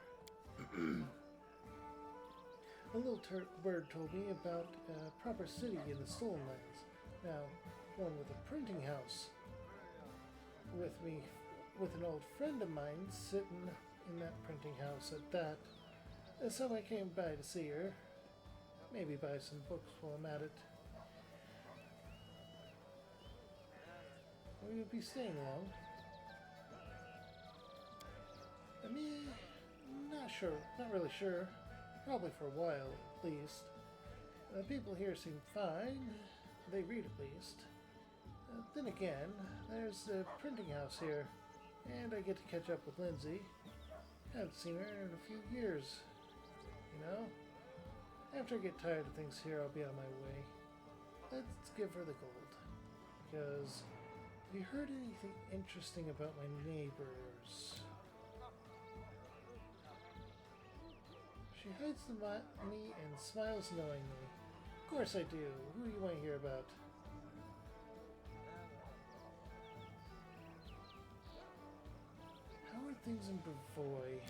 A little bird told me about a proper city in the Stolen Lands. Now, one with a printing house. With an old friend of mine sitting in that printing house at that. And so I came by to see her. Maybe buy some books while I'm at it. Will you be staying long? I mean, not sure. Not really sure. Probably for a while, at least. The people here seem fine. They read, at least. Then again, there's the printing house here. And I get to catch up with Lindsay. Haven't seen her in a few years. You know? After I get tired of things here, I'll be on my way. Let's give her the gold. Because, have you heard anything interesting about my neighbors? She hides the money and smiles knowingly. Of course I do. Who do you want to hear about? How are things in Brevoy?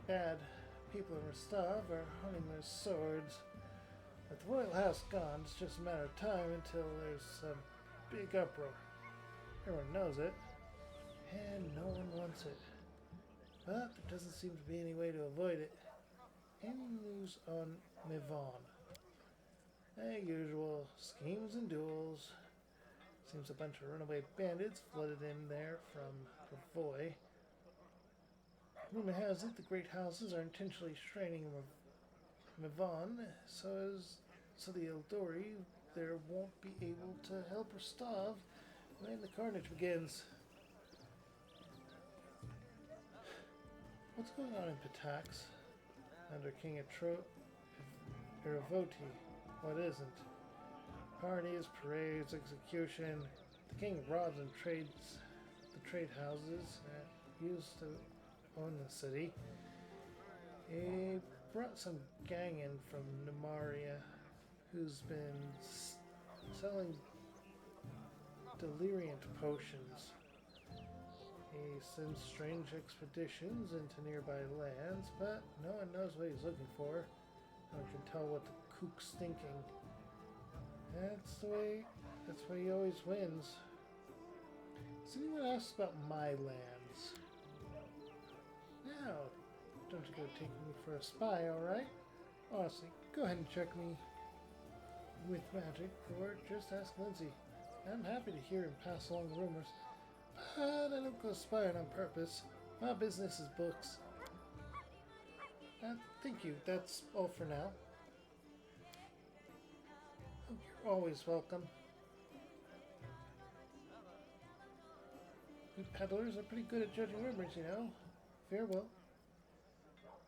Bad. People in Rostov are hunting their swords. With the royal house gone, it's just a matter of time until there's some big uproar. Everyone knows it, and no one wants it. But there doesn't seem to be any way to avoid it. Any news on Mivon? Usual schemes and duels. Seems a bunch of runaway bandits flooded in there from Brevoy. Rumor has it the great houses are intentionally straining Mivon so the Eldori there won't be able to help Rostov when the carnage begins. What's going on in Patax? Under King Iravoti, what isn't? Parties, parades, execution. The king robs and trades the trade houses that used to own the city. He brought some gang in from Nemaria who's been selling deliriant potions. He sends strange expeditions into nearby lands, but no one knows what he's looking for. No one can tell what the kook's thinking. That's why he always wins. Has anyone asked about my lands? Now, don't you go taking me for a spy, alright? Honestly, go ahead and check me with magic, or just ask Lindsay. I'm happy to hear and pass along the rumors. But I don't go spying on purpose. My business is books. Thank you. That's all for now. Oh, you're always welcome. We peddlers are pretty good at judging rumors, you know. Farewell.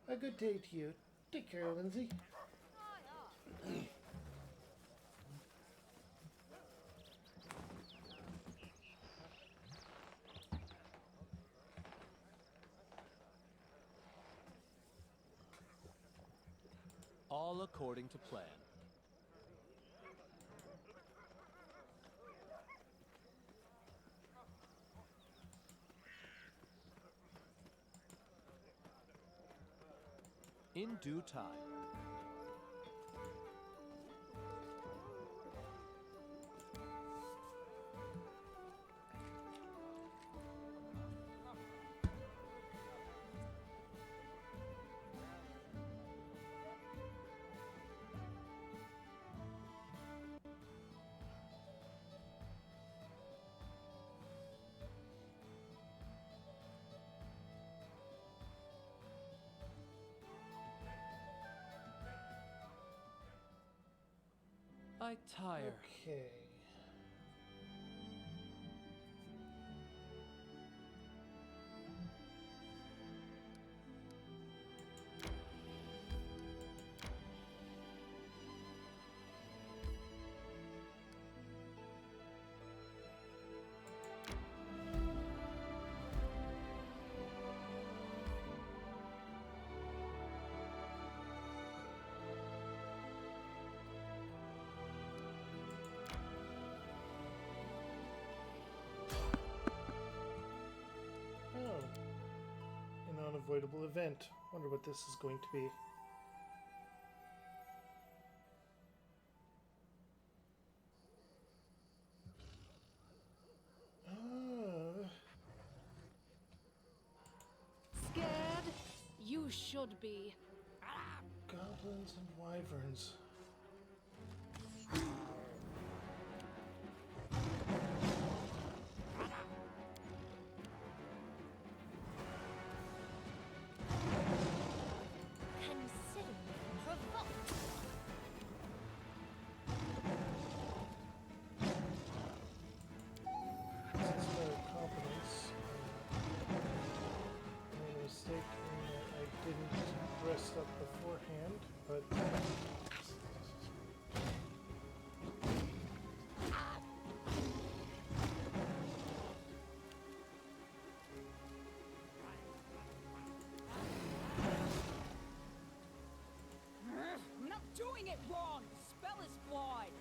A good day to you. Take care, Lindsay. All according to plan. In due time. I tire. Okay. Oh. An unavoidable event. Wonder what this is going to be. Scared? You should be. Goblins and wyverns. Consider me provoked. Since their competence, I made a mistake in that I didn't rest up beforehand, but I'm not doing it wrong. The spell is flawed.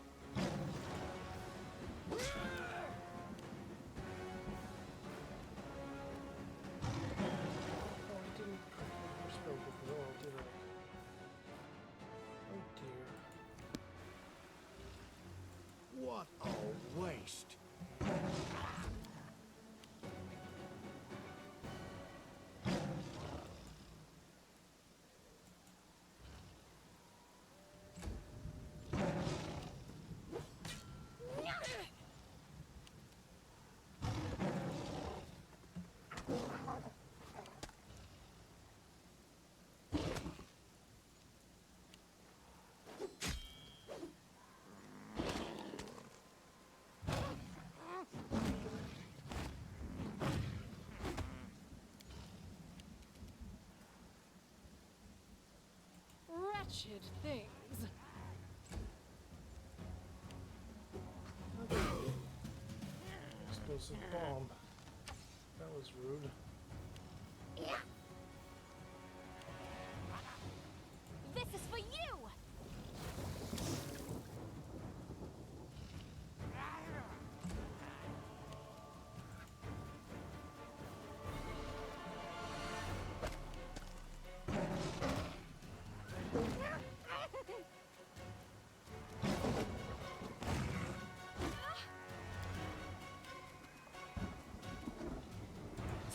oh, I didn't prepare your spell book at all, did I? Oh dear. What a waste. Wretched things. Explosive bomb. That was rude. This is for you!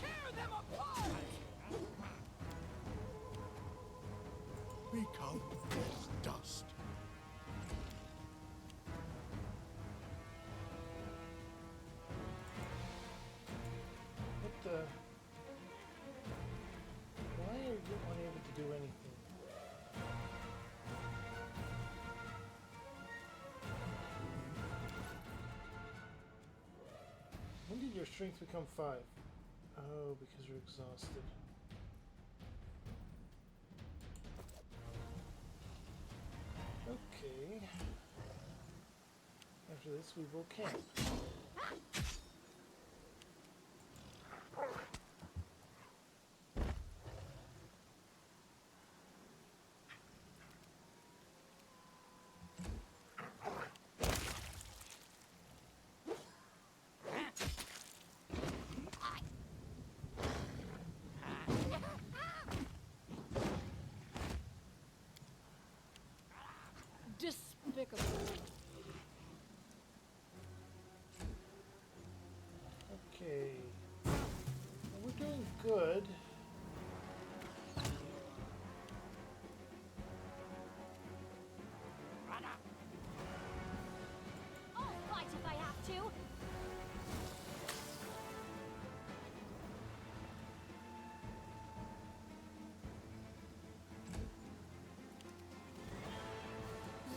Tear them apart! Become as dust. What the? Why are you unable to do anything? When did your strength become 5? Oh, because you're exhausted. Okay. After this, we will camp. Despicable. Okay. Well, we're doing good. I'll fight if I have to!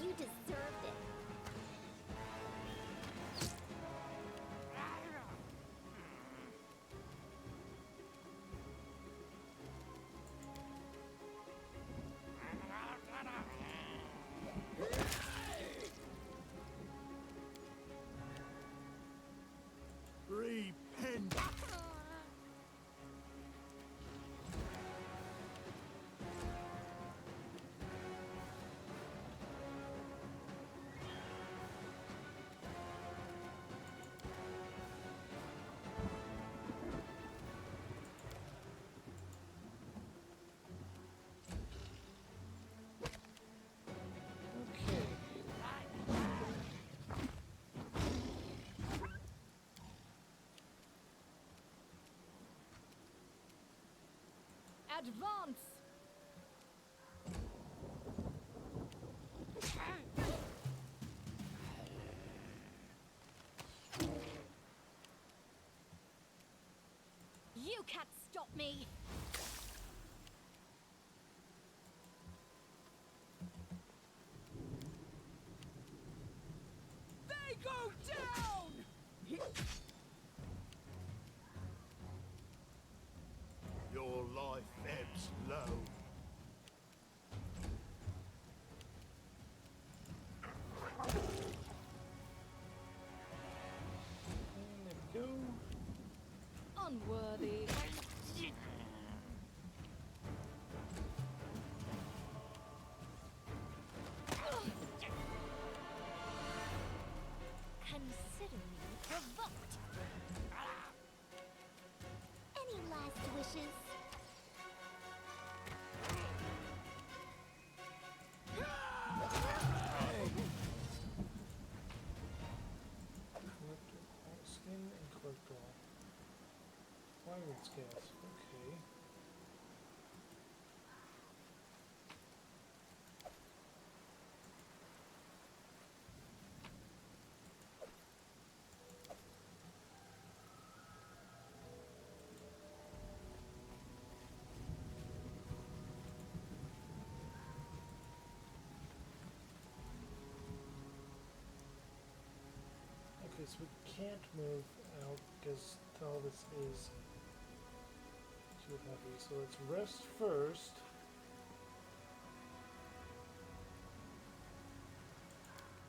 You deserved it. Advance! You can't stop me! They go down! Your life ebbs low. And there we go. Unworthy. Consider me provoked. Any last wishes? Collect all skin and collect all. Firewood scales. Okay. Okay, so we can't move out because all this is too heavy. So let's rest first.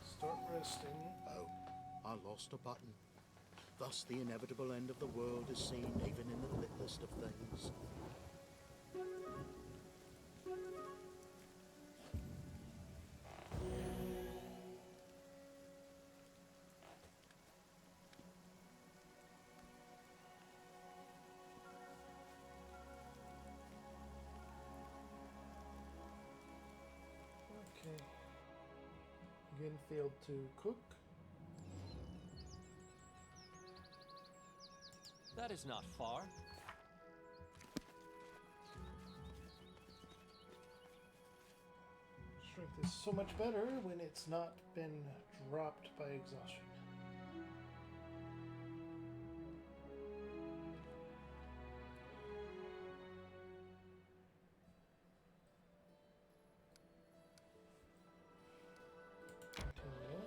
Start resting. Oh, I lost a button. Thus the inevitable end of the world is seen even in the littlest of things. Okay. Again, failed to cook. That is not far. Strength is so much better when it's not been dropped by exhaustion. Continue.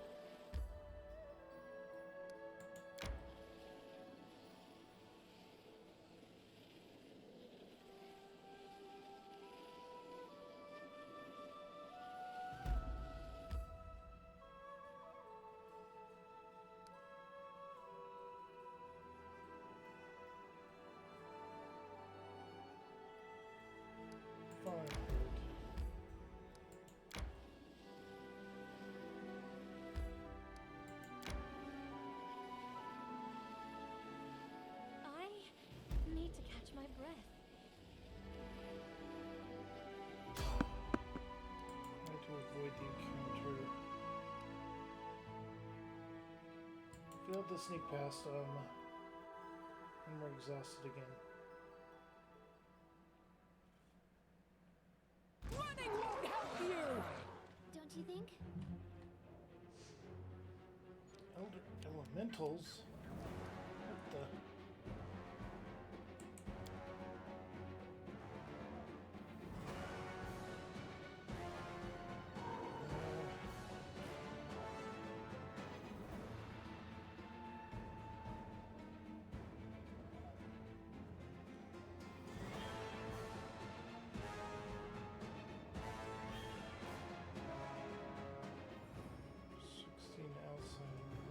Firewood. I need to catch my breath. Try to avoid the encounter. Failed to sneak past and we're exhausted again. Running won't help you! Don't you think? Elder elementals? What the?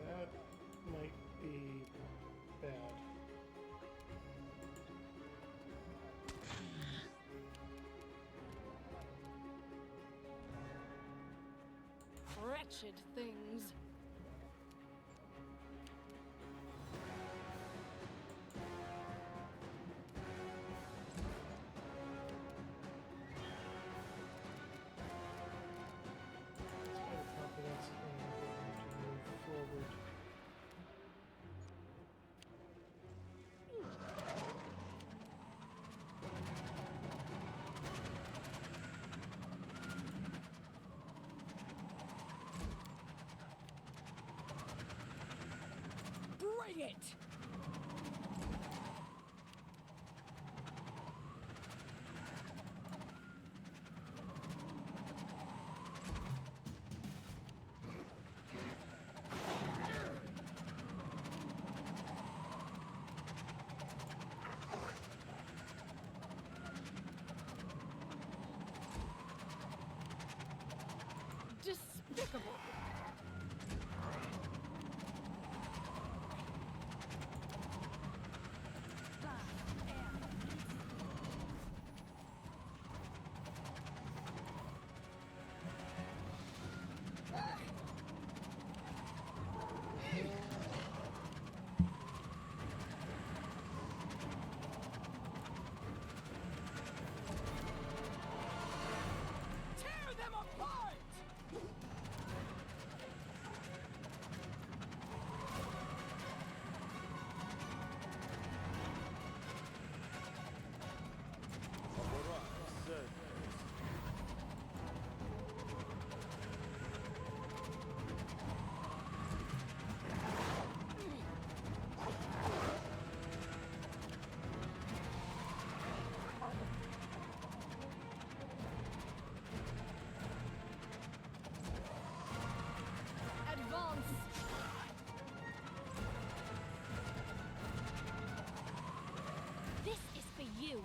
That might be bad. Wretched things. Despite confidence in ability to move forward. Bring it! Despicable! Tear them apart! Advance! This is for you!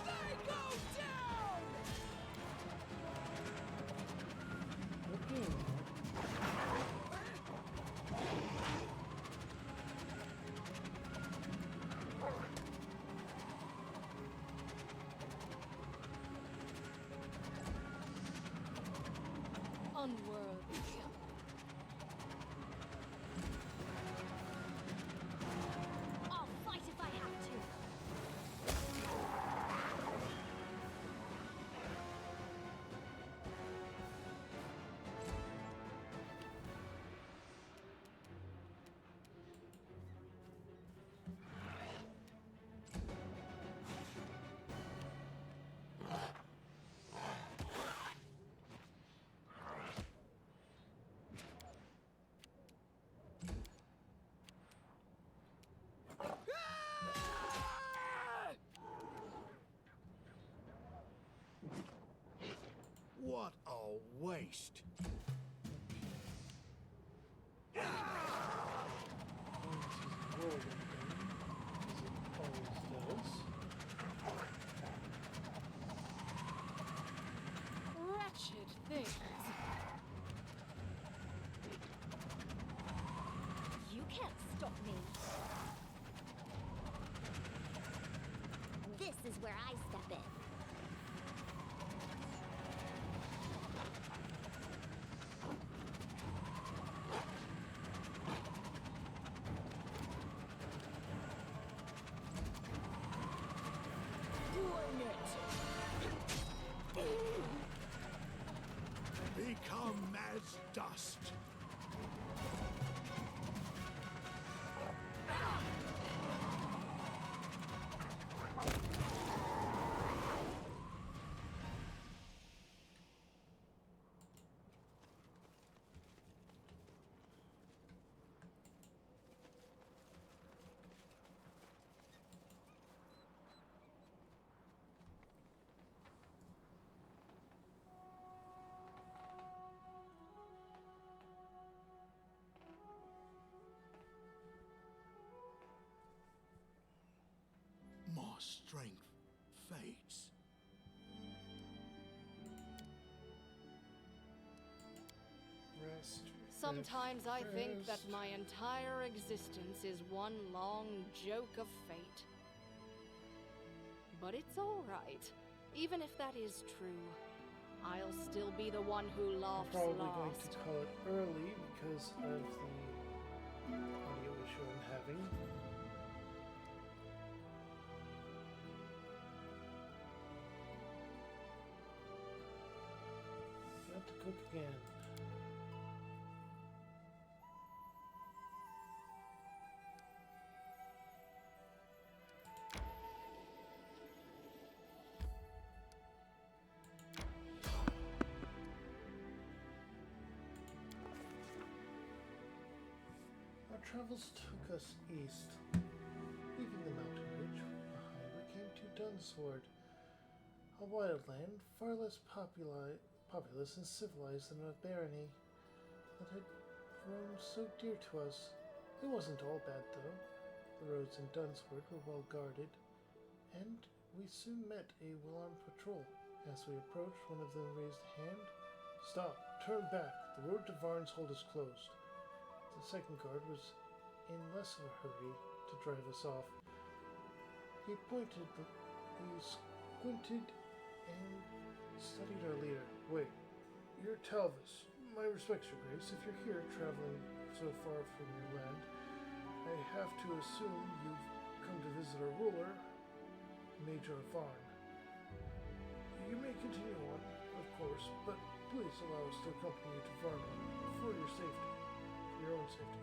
They go down! Unworldly. I'll fight if I have to. What a waste. Wretched things. You can't stop me. This is where I step in. Become as dust. Sometimes I think that First. my entire existence is one long joke of fate. But it's alright. Even if that is true, I'll still be the one who I'm laughs probably last. going to call it early because of the audio issue I'm having. Got to cook again. Our travels took us east. Leaving the mountain ridge behind, we came to Dunsword, a wild land far less populous and civilized than a barony that had grown so dear to us. It wasn't all bad, though. The roads in Dunsword were well guarded, and we soon met a well-armed patrol. As we approached, one of them raised a hand. "Stop! Turn back! The road to Varn's Hold is closed." The second guard was in less of a hurry to drive us off. He squinted and studied our leader. "Wait, you're Talvis. My respects, Your Grace. If you're here traveling so far from your land, I have to assume you've come to visit our ruler, Major Varn. You may continue on, of course, but please allow us to accompany you to Varn for your safety, for your own safety.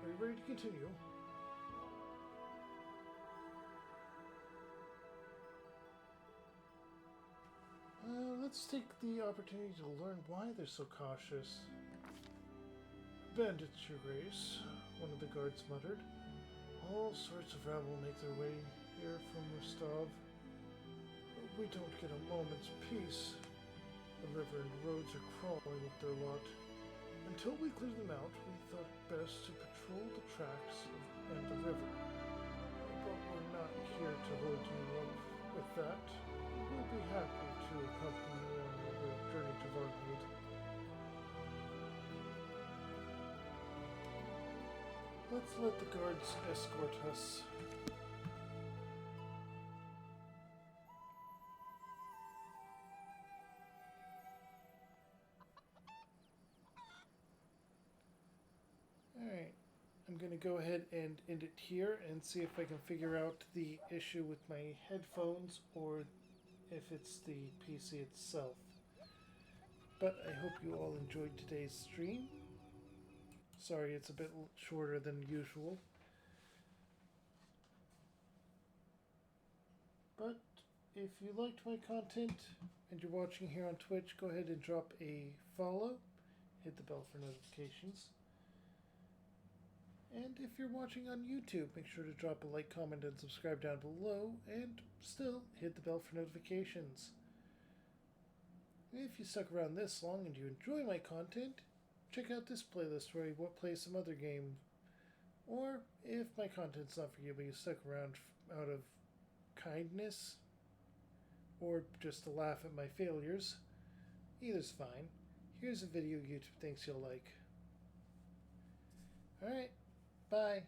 Are you ready to continue?" Let's take the opportunity to learn why they're so cautious. "Bandits, Your Grace," one of the guards muttered. "All sorts of rabble make their way here from Rostov. We don't get a moment's peace. The river and roads are crawling with their lot. Until we clear them out, we thought best to patrol the tracks and the river. But we're not here to hold you up with that. We'll be happy to accompany you on your journey to Varnhold." Let's let the guards escort us. Alright, I'm going to go ahead and end it here and see if I can figure out the issue with my headphones or if it's the PC itself. But I hope you all enjoyed today's stream. Sorry it's a bit shorter than usual. But if you liked my content and you're watching here on Twitch, go ahead and drop a follow. Hit the bell for notifications. And if you're watching on YouTube, make sure to drop a like, comment, and subscribe down below. And still, hit the bell for notifications. If you stuck around this long and you enjoy my content, check out this playlist where I play some other game. Or if my content's not for you, but you stuck around out of kindness or just to laugh at my failures, either's fine. Here's a video YouTube thinks you'll like. Alright, bye.